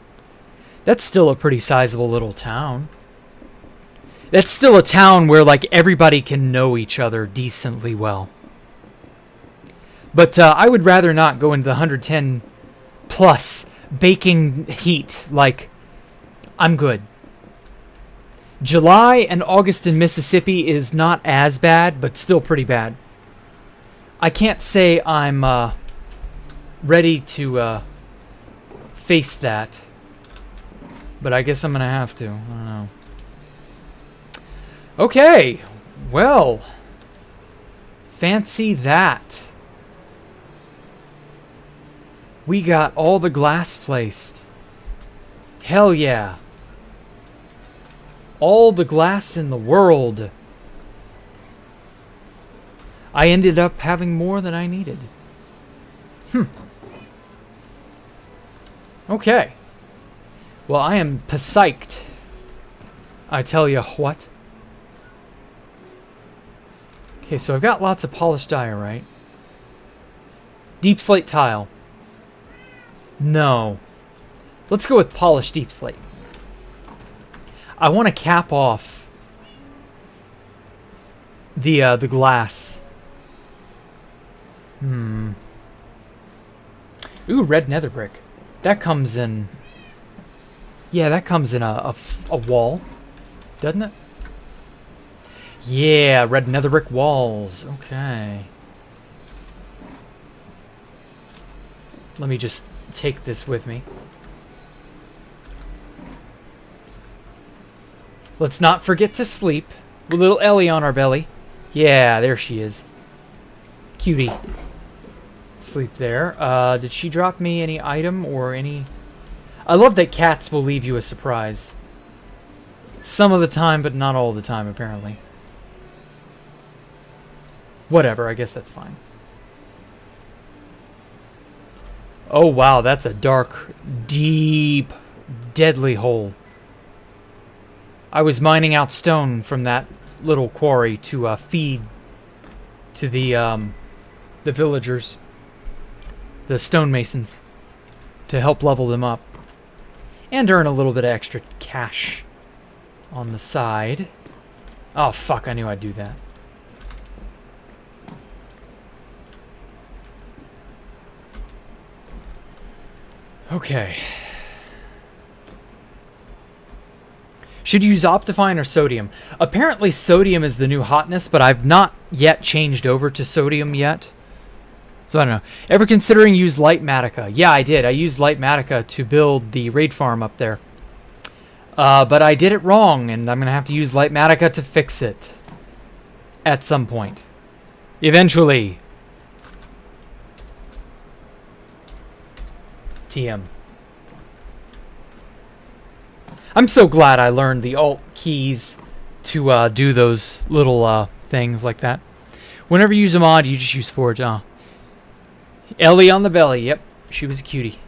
that's still a pretty sizable little town. That's still a town where, like, everybody can know each other decently well. But I would rather not go into the 110 plus baking heat. Like, I'm good. July and August in Mississippi is not as bad, but still pretty bad. I can't say I'm ready to face that, but I guess I'm going to have to. I don't know. Okay, well, fancy that. We got all the glass placed. Hell yeah. All the glass in the world. I ended up having more than I needed. Okay. Well, I am psyched. I tell you what. Okay, so I've got lots of polished diorite. Deep slate tile. No. Let's go with polished deep slate. I want to cap off the glass. Ooh, red nether brick. That comes in... Yeah, that comes in a wall, doesn't it? Yeah, red nether brick walls. Okay. Let me just take this with me. Let's not forget to sleep. With little Ellie on our belly. Yeah, there she is. Cutie. Sleep there. Did she drop me any item or any... I love that cats will leave you a surprise. Some of the time, but not all the time, apparently. Whatever, I guess that's fine. Oh, wow, that's a dark, deep, deadly hole. I was mining out stone from that little quarry to feed to the villagers, the stonemasons, to help level them up and earn a little bit of extra cash on the side. Oh fuck, I knew I'd do that. Okay. Should you use Optifine or sodium? Apparently sodium is the new hotness, but I've not yet changed over to sodium yet. So I don't know. Ever considering use Light Matica? Yeah, I did. I used Light Matica to build the raid farm up there. But I did it wrong, and I'm going to have to use Light Matica to fix it. At some point. Eventually. TM. I'm so glad I learned the alt keys to do those little things like that. Whenever you use a mod, you just use Forge. Ellie on the belly. Yep, she was a cutie.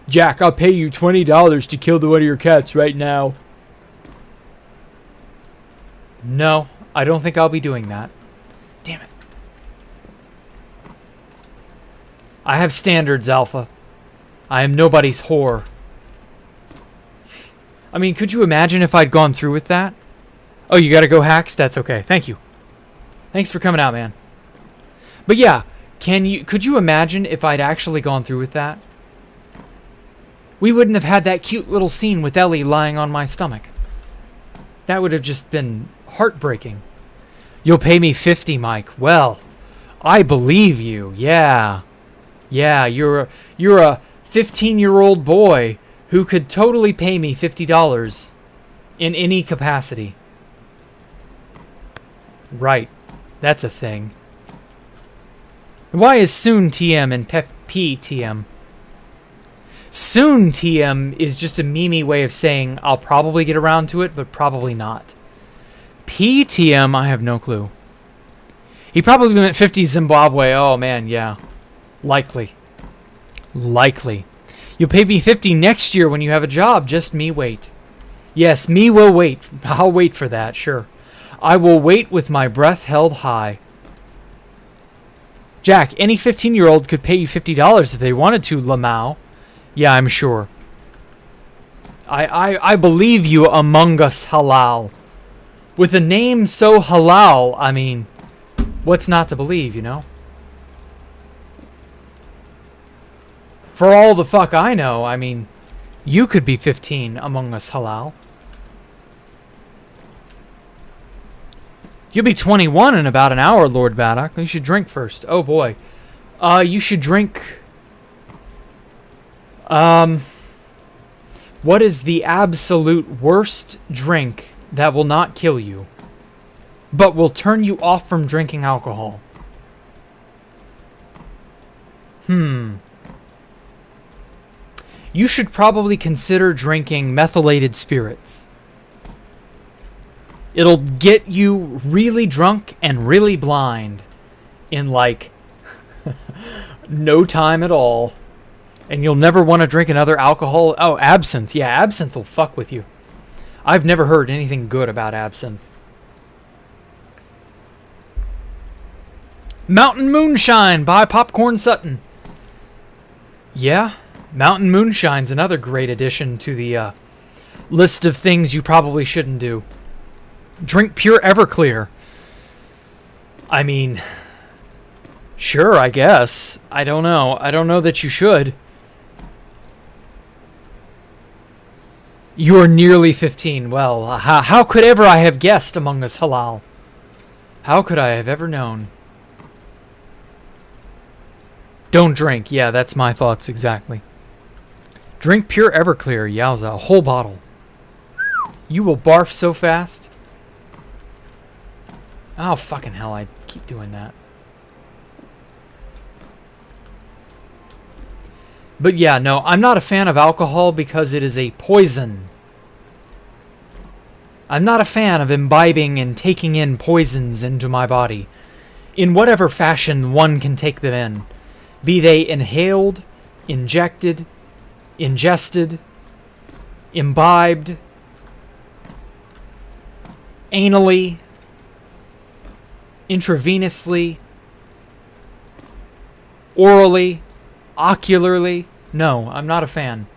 Jack, I'll pay you $20 to kill one of your cats right now. No, I don't think I'll be doing that. Damn it. I have standards, Alpha. I am nobody's whore. I mean, could you imagine if I'd gone through with that? Oh, you gotta go hacks? That's okay. Thank you. Thanks for coming out, man. But yeah, could you imagine if I'd actually gone through with that? We wouldn't have had that cute little scene with Ellie lying on my stomach. That would have just been heartbreaking. You'll pay me 50, Mike. Well, I believe you. Yeah. Yeah, you're a 15-year-old boy who could totally pay me $50 in any capacity. Right. That's a thing. Why is soon TM and P TM? Soon TM is just a meme way of saying I'll probably get around to it, but probably not. PTM, I have no clue. He probably meant 50 Zimbabwe. Oh man, yeah. Likely. Likely. You'll pay me 50 next year when you have a job. Just me wait. Yes, me will wait. I'll wait for that, sure. I will wait with my breath held high. Jack, any 15-year-old could pay you $50 if they wanted to, Lamau. Yeah, I'm sure. I believe you, Among Us Halal. With a name so halal, I mean, what's not to believe, you know? For all the fuck I know, I mean, you could be 15 Among Us Halal. You'll be 21 in about an hour, Lord Baddock. You should drink first. Oh boy. You should drink... What is the absolute worst drink that will not kill you, but will turn you off from drinking alcohol? You should probably consider drinking methylated spirits. It'll get you really drunk and really blind in, like, no time at all. And you'll never want to drink another alcohol. Oh, absinthe. Yeah, absinthe will fuck with you. I've never heard anything good about absinthe. Mountain Moonshine by Popcorn Sutton. Yeah, Mountain Moonshine's another great addition to the list of things you probably shouldn't do. Drink pure Everclear. I mean, sure, I guess. I don't know. I don't know that you should. You are nearly 15. Well, how could ever I have guessed Among Us Halal? How could I have ever known? Don't drink. Yeah, that's my thoughts exactly. Drink pure Everclear. Yowza, a whole bottle. You will barf so fast. Oh, fucking hell, I keep doing that. But yeah, no, I'm not a fan of alcohol because it is a poison. I'm not a fan of imbibing and taking in poisons into my body. In whatever fashion one can take them in. Be they inhaled, injected, ingested, imbibed, anally, intravenously, orally, ocularly. No, I'm not a fan.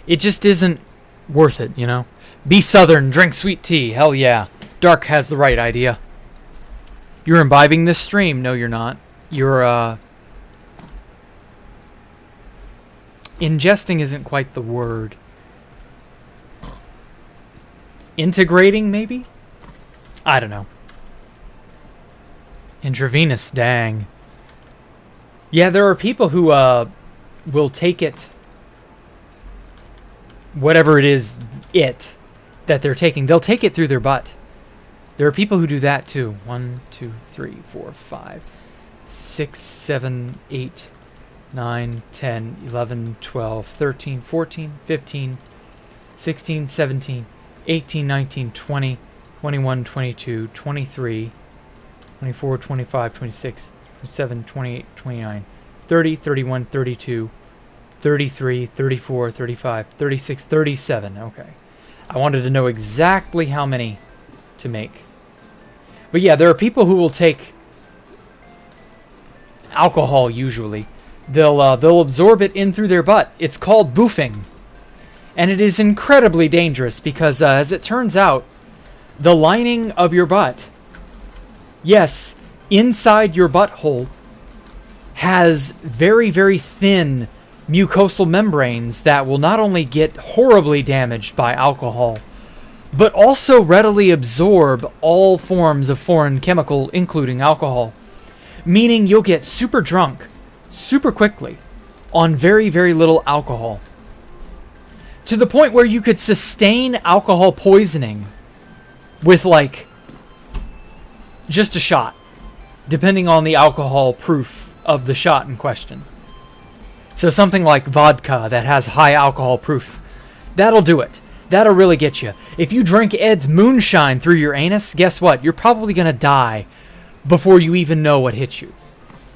It just isn't worth it, you know? Be Southern, drink sweet tea. Hell yeah. Dark has the right idea. You're imbibing this stream. No, you're not. You're Ingesting isn't quite the word. Integrating, maybe? I don't know. Intravenous, dang. Yeah, there are people who will take it, whatever it is, that they're taking. They'll take it through their butt. There are people who do that too. 1, 2, 3, 4, 5, 6, 7, 8, 9, 10, 11, 12, 13, 14, 15, 16, 17, 18, 19, 20, 21, 22, 23, 24, 25, 26, 27, 28, 29, 30, 31, 32, 33, 34, 35, 36, 37. Okay. I wanted to know exactly how many to make. But yeah, there are people who will take alcohol usually. They'll absorb it in through their butt. It's called boofing. And it is incredibly dangerous because, as it turns out, the lining of your butt, yes, inside your butthole, has very, very thin mucosal membranes that will not only get horribly damaged by alcohol, but also readily absorb all forms of foreign chemical, including alcohol. Meaning you'll get super drunk super quickly on very, very little alcohol. To the point where you could sustain alcohol poisoning with, like, just a shot, depending on the alcohol proof of the shot in question. So something like vodka that has high alcohol proof, that'll do it. That'll really get you. If you drink Ed's moonshine through your anus, guess what? You're probably going to die before you even know what hit you.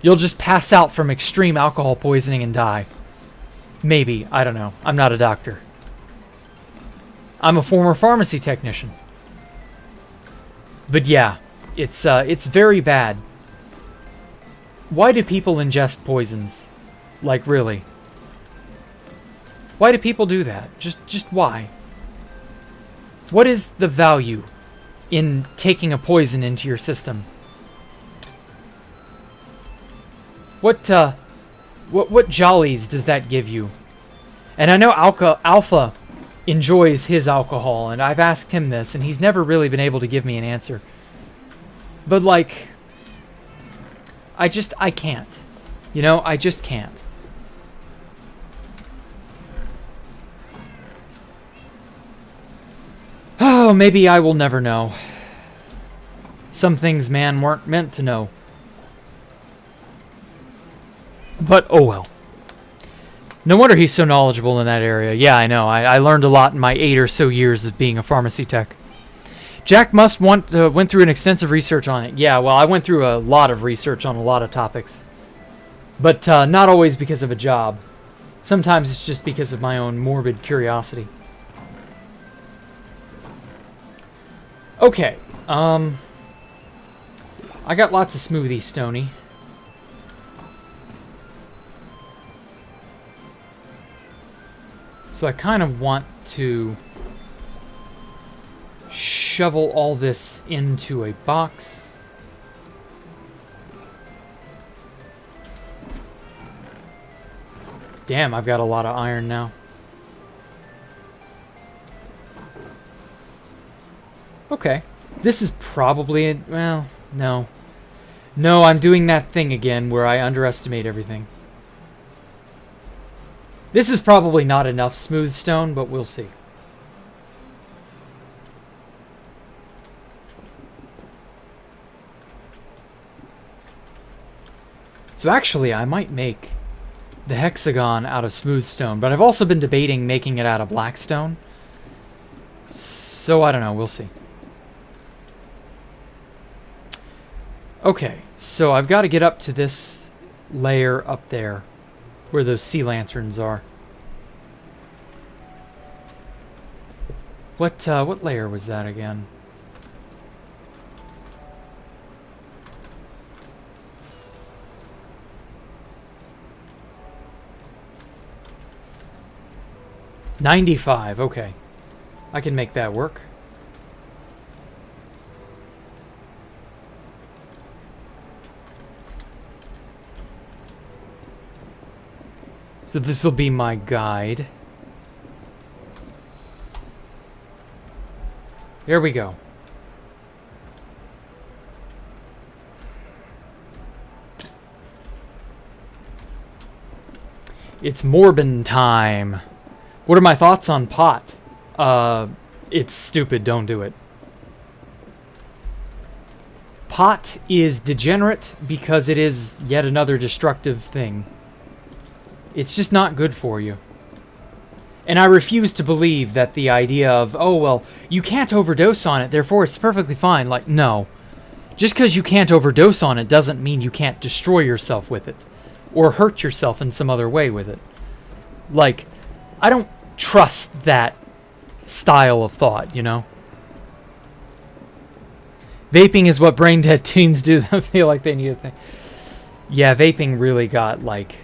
You'll just pass out from extreme alcohol poisoning and die. Maybe. I don't know. I'm not a doctor. I'm a former pharmacy technician. But yeah, it's very bad. Why do people ingest poisons? Like, really? Why do people do that? Just why? What is the value in taking a poison into your system? What jollies does that give you? And I know Alpha enjoys his alcohol, and I've asked him this, and he's never really been able to give me an answer. But, like, I can't. You know, I just can't. Oh, maybe I will never know. Some things man weren't meant to know. But, oh well. No wonder he's so knowledgeable in that area. Yeah, I know. I learned a lot in my 8 or so years of being a pharmacy tech. Jack must went through an extensive research on it. Yeah, well, I went through a lot of research on a lot of topics. But not always because of a job. Sometimes it's just because of my own morbid curiosity. Okay, I got lots of smoothies, Stony. So I kind of want to shovel all this into a box. Damn, I've got a lot of iron now. Okay. This is probably... well, no. No, I'm doing that thing again where I underestimate everything. This is probably not enough smooth stone, but we'll see. So actually, I might make the hexagon out of smooth stone, but I've also been debating making it out of black stone. So I don't know, we'll see. Okay, so I've got to get up to this layer up there, where those sea lanterns are. What layer was that again? $95, okay. I can make that work. So So this will be my guide. There we go. It's Morbin time. What are my thoughts on pot? It's stupid, don't do it. Pot is degenerate because it is yet another destructive thing. It's just not good for you. And I refuse to believe that the idea of, oh, well, you can't overdose on it, therefore it's perfectly fine. Like, no. Just because you can't overdose on it doesn't mean you can't destroy yourself with it. Or hurt yourself in some other way with it. Like, I don't trust that style of thought, you know? Vaping is what brain dead teens do. They feel like they need a thing. Yeah, vaping really got, like...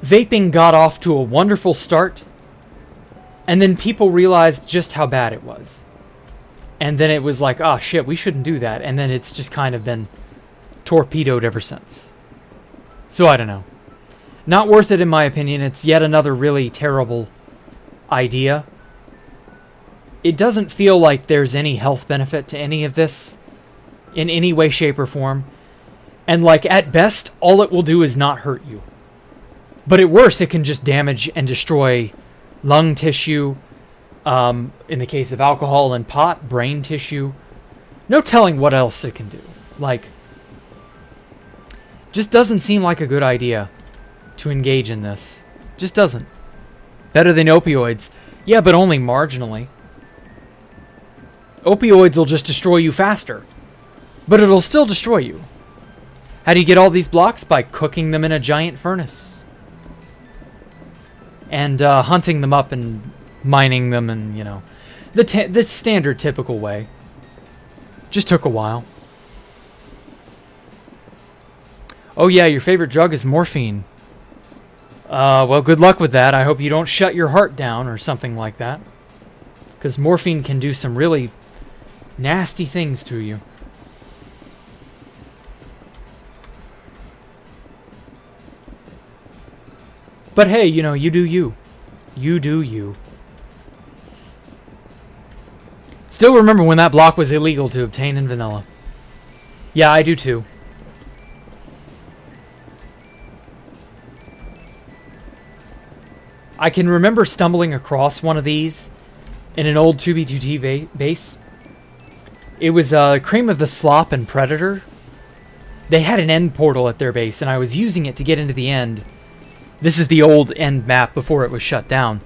Vaping got off to a wonderful start, and then people realized just how bad it was. And then it was like, oh shit, we shouldn't do that. And then it's just kind of been torpedoed ever since. So I don't know. Not worth it in my opinion. It's yet another really terrible idea. It doesn't feel like there's any health benefit to any of this in any way, shape, or form. And like at best, all it will do is not hurt you. But at worst, it can just damage and destroy lung tissue. In the case of alcohol and pot, brain tissue. No telling what else it can do. Like... Just doesn't seem like a good idea to engage in this. Just doesn't. Better than opioids. Yeah, but only marginally. Opioids will just destroy you faster. But it'll still destroy you. How do you get all these blocks? By cooking them in a giant furnace. And hunting them up and mining them and, you know. The standard typical way. Just took a while. Oh yeah, your favorite drug is morphine. Well, good luck with that. I hope you don't shut your heart down or something like that. Because morphine can do some really nasty things to you. But hey, you know, you do you. You do you. Still remember when that block was illegal to obtain in vanilla. Yeah, I do too. I can remember stumbling across one of these in an old 2B2T base. It was Cream of the Slop and Predator. They had an end portal at their base, and I was using it to get into the end. This is the old end map before it was shut down.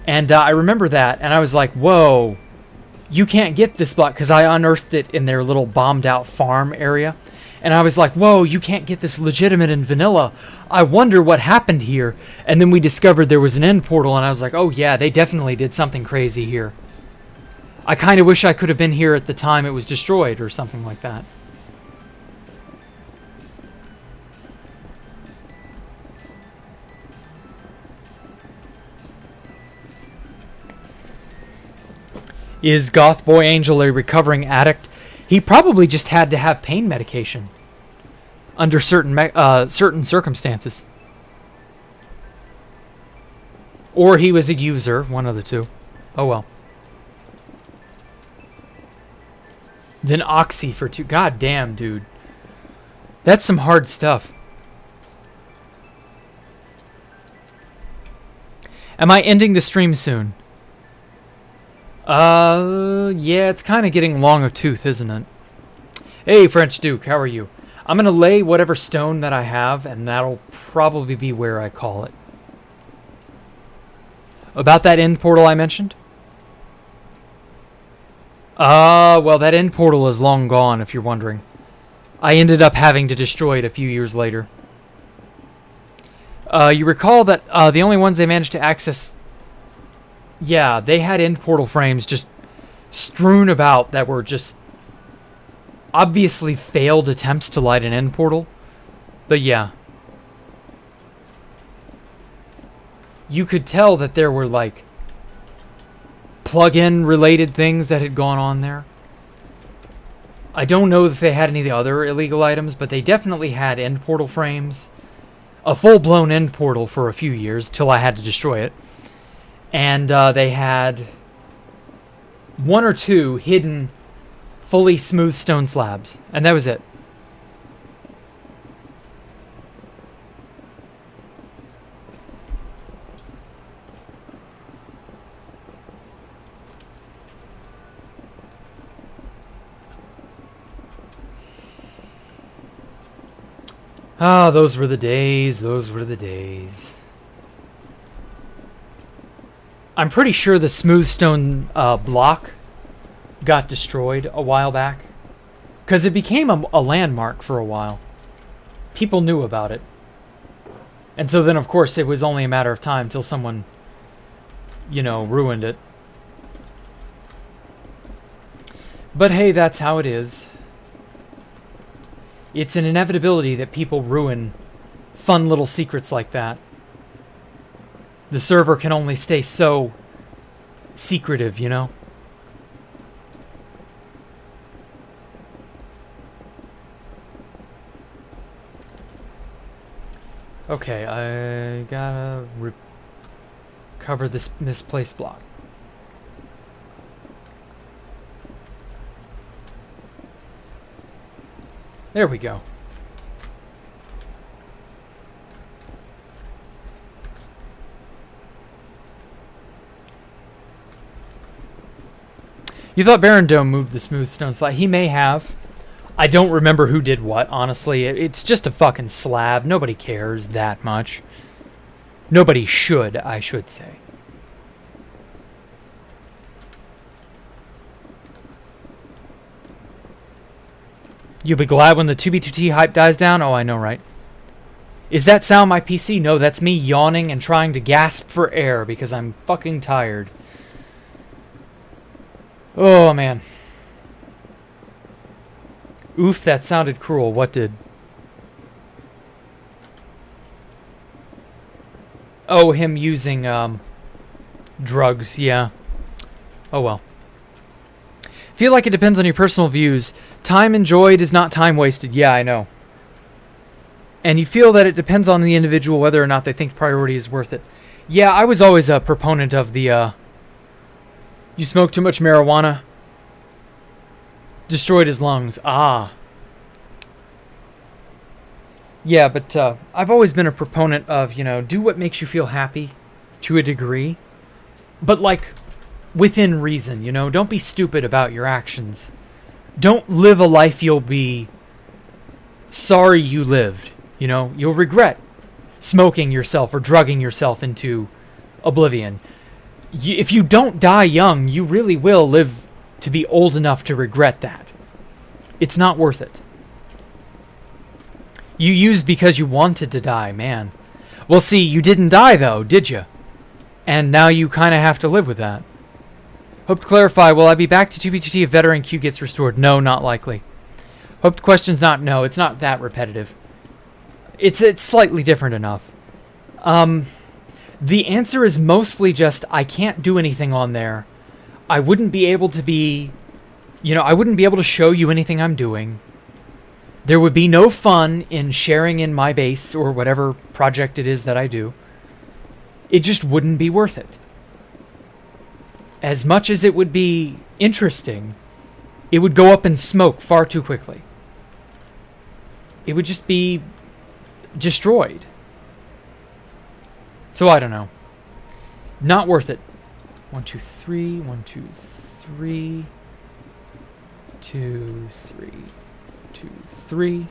And I remember that, and I was like, whoa, you can't get this block, because I unearthed it in their little bombed-out farm area. And I was like, whoa, you can't get this legitimate in vanilla. I wonder what happened here. And then we discovered there was an end portal, and I was like, oh yeah, they definitely did something crazy here. I kind of wish I could have been here at the time it was destroyed, or something like that. Is Goth Boy Angel a recovering addict? He probably just had to have pain medication under certain circumstances. Or he was a user, one of the two. Oh well. Then Oxy for 2. God damn, dude. That's some hard stuff. Am I ending the stream soon? Yeah, it's kind of getting long of tooth, isn't it? Hey, French Duke, how are you? I'm going to lay whatever stone that I have, and that'll probably be where I call it. About that end portal I mentioned? Well, that end portal is long gone, if you're wondering. I ended up having to destroy it a few years later. You recall that the only ones they managed to access... Yeah, they had end portal frames just strewn about that were just obviously failed attempts to light an end portal. But yeah. You could tell that there were like plug-in related things that had gone on there. I don't know if they had any of the other illegal items, but they definitely had end portal frames. a full-blown end portal for a few years till I had to destroy it. And they had 1 or 2 hidden, fully smooth stone slabs, and that was it. Ah, those were the days. Those were the days. I'm pretty sure the smooth stone block got destroyed a while back. Because it became a landmark for a while. People knew about it. And so then, of course, it was only a matter of time till someone, you know, ruined it. But hey, that's how it is. It's an inevitability that people ruin fun little secrets like that. The server can only stay so secretive, you know? Okay, I gotta recover this misplaced block. There we go. You thought Baron Dome moved the smooth stone slab. He may have. I don't remember who did what, honestly. It's just a fucking slab. Nobody cares that much. Nobody should, I should say. You'll be glad when the 2B2T hype dies down? Oh, I know, right? Is that sound my PC? No, that's me yawning and trying to gasp for air because I'm fucking tired. Oh, man. Oof, that sounded cruel. What did? Oh, him using, drugs, yeah. Oh, well. Feel like it depends on your personal views. Time enjoyed is not time wasted. Yeah, I know. And you feel that it depends on the individual whether or not they think priority is worth it. Yeah, I was always a proponent of the, you smoke too much marijuana, destroyed his lungs. Ah. Yeah, but I've always been a proponent of, you know, do what makes you feel happy to a degree. But, like, within reason, you know? Don't be stupid about your actions. Don't live a life you'll be sorry you lived. You know? You'll regret smoking yourself or drugging yourself into oblivion. If you don't die young, you really will live to be old enough to regret that. It's not worth it. You used because you wanted to die, man. Well, see, you didn't die, though, did you? And now you kind of have to live with that. Hope to clarify, will I be back to 2B2T if veteran queue gets restored? No, not likely. Hope the question's not no, it's not that repetitive. It's slightly different enough. The answer is mostly just, I can't do anything on there. I wouldn't be able to be, you know, I wouldn't be able to show you anything I'm doing. There would be no fun in sharing in my base or whatever project it is that I do. It just wouldn't be worth it. As much as it would be interesting, it would go up in smoke far too quickly. It would just be destroyed. So I don't know. Not worth it. 1, 2, 3, 1, 2, 3, 2, 3, 2, 3,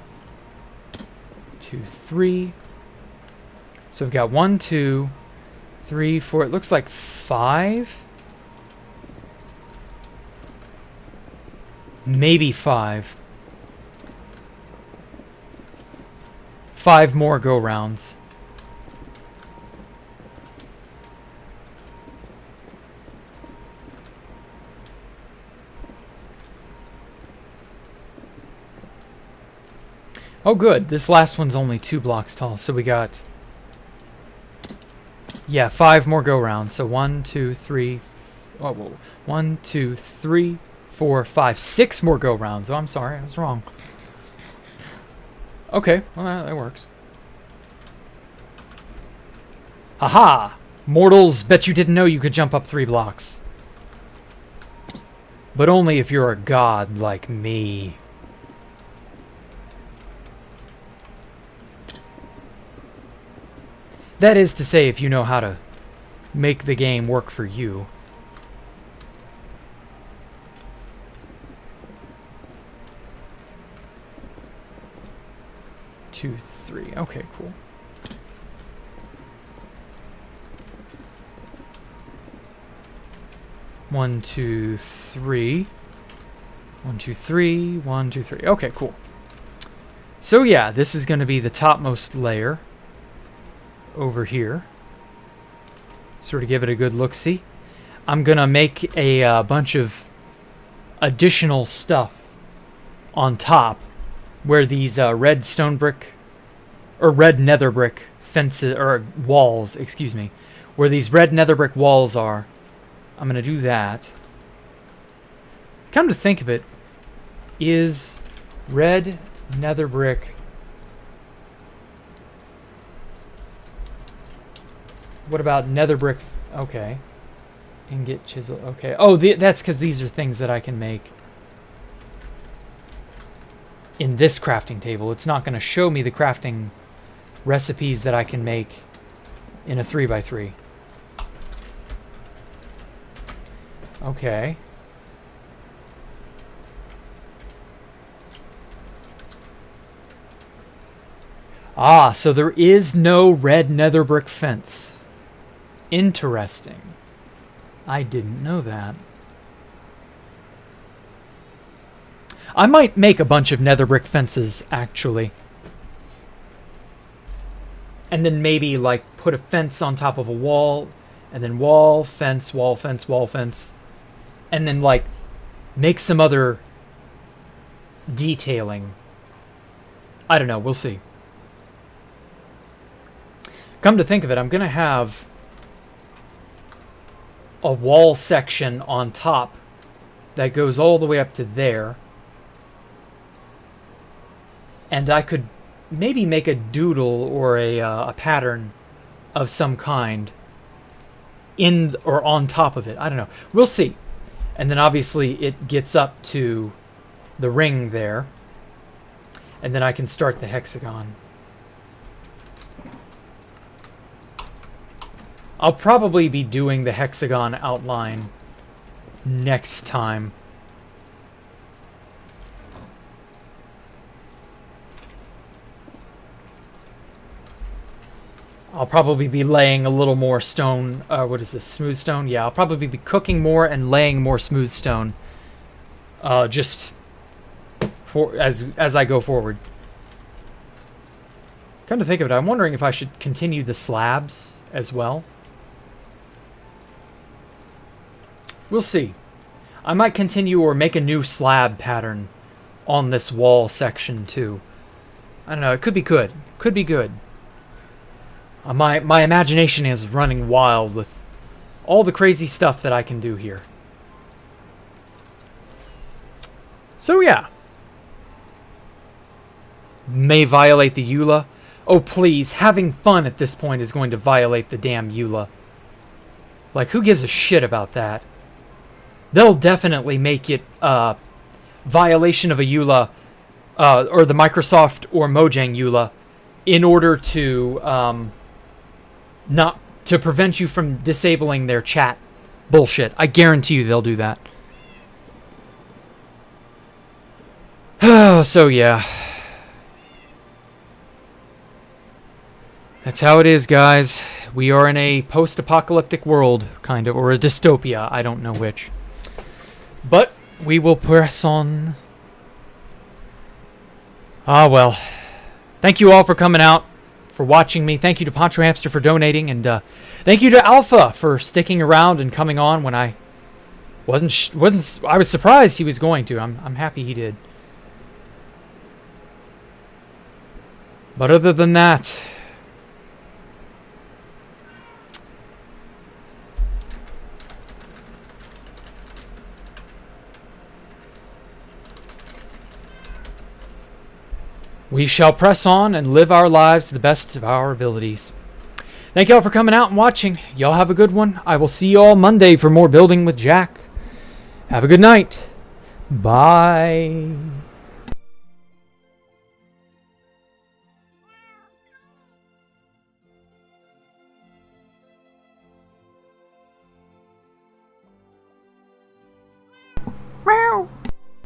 2, 3. So we've got 1, 2, 3, 4. It looks like 5. Maybe 5. 5 more go-rounds. Oh, good. This last one's only 2 blocks tall, so we got... Yeah, 5 more go-rounds. So 1, 2, 3... Oh, whoa. 1, 2, 3, 4, 5, 6 more go-rounds. Oh, I'm sorry. I was wrong. Okay, well, that works. Haha! Mortals, bet you didn't know you could jump up 3 blocks. But only if you're a god like me. That is to say, if you know how to make the game work for you. Two, 3. Okay, cool. One, 2, 3. 1, 2, 3. 1, 2, 3. Okay, cool. So yeah, this is going to be the topmost layer over here. Sort of give it a good look-see. I'm going to make a bunch of additional stuff on top where these red stone brick or red nether brick fences or walls, excuse me, where these red nether brick walls are. I'm going to do that. Come to think of it, is red nether brick... What about nether brick? Okay. Ingot, chisel. Okay. Oh, that's because these are things that I can make in this crafting table. It's not going to show me the crafting recipes that I can make in a 3x3. Okay. Ah, so there is no red nether brick fence. Interesting. I didn't know that. I might make a bunch of nether brick fences, actually. And then maybe, like, put a fence on top of a wall, and then wall, fence, wall, fence, wall, fence. And then, like, make some other detailing. I don't know, we'll see. Come to think of it, I'm going to have a wall section on top that goes all the way up to there. And I could maybe make a doodle or a pattern of some kind in or on top of it. I don't know. We'll see. And then obviously it gets up to the ring there. And then I can start the hexagon. I'll probably be doing the hexagon outline next time. I'll probably be laying a little more stone. What is this? Smooth stone? Yeah, I'll probably be cooking more and laying more smooth stone. Just for as I go forward. Come to think of it, I'm wondering if I should continue the slabs as well. We'll see. I might continue or make a new slab pattern on this wall section too. I don't know, it could be good. Could be good. My imagination is running wild with all the crazy stuff that I can do here. So yeah. May violate the EULA. Oh please, having fun at this point is going to violate the damn EULA. Like, who gives a shit about that? They'll definitely make it violation of a EULA or the Microsoft or Mojang EULA in order to not to prevent you from disabling their chat bullshit. I guarantee you they'll do that. So yeah. That's how it is, guys. We are in a post-apocalyptic world, kind of, or a dystopia. I don't know which. But we will press on. Ah, well. Thank you all for coming out, for watching me. Thank you to Poncho Hamster for donating, and thank you to Alpha for sticking around and coming on when I wasn't. I was surprised he was going to. I'm happy he did. But other than that, we shall press on and live our lives to the best of our abilities. Thank y'all for coming out and watching. Y'all have a good one. I will see y'all Monday for more Building with Jack. Have a good night. Bye.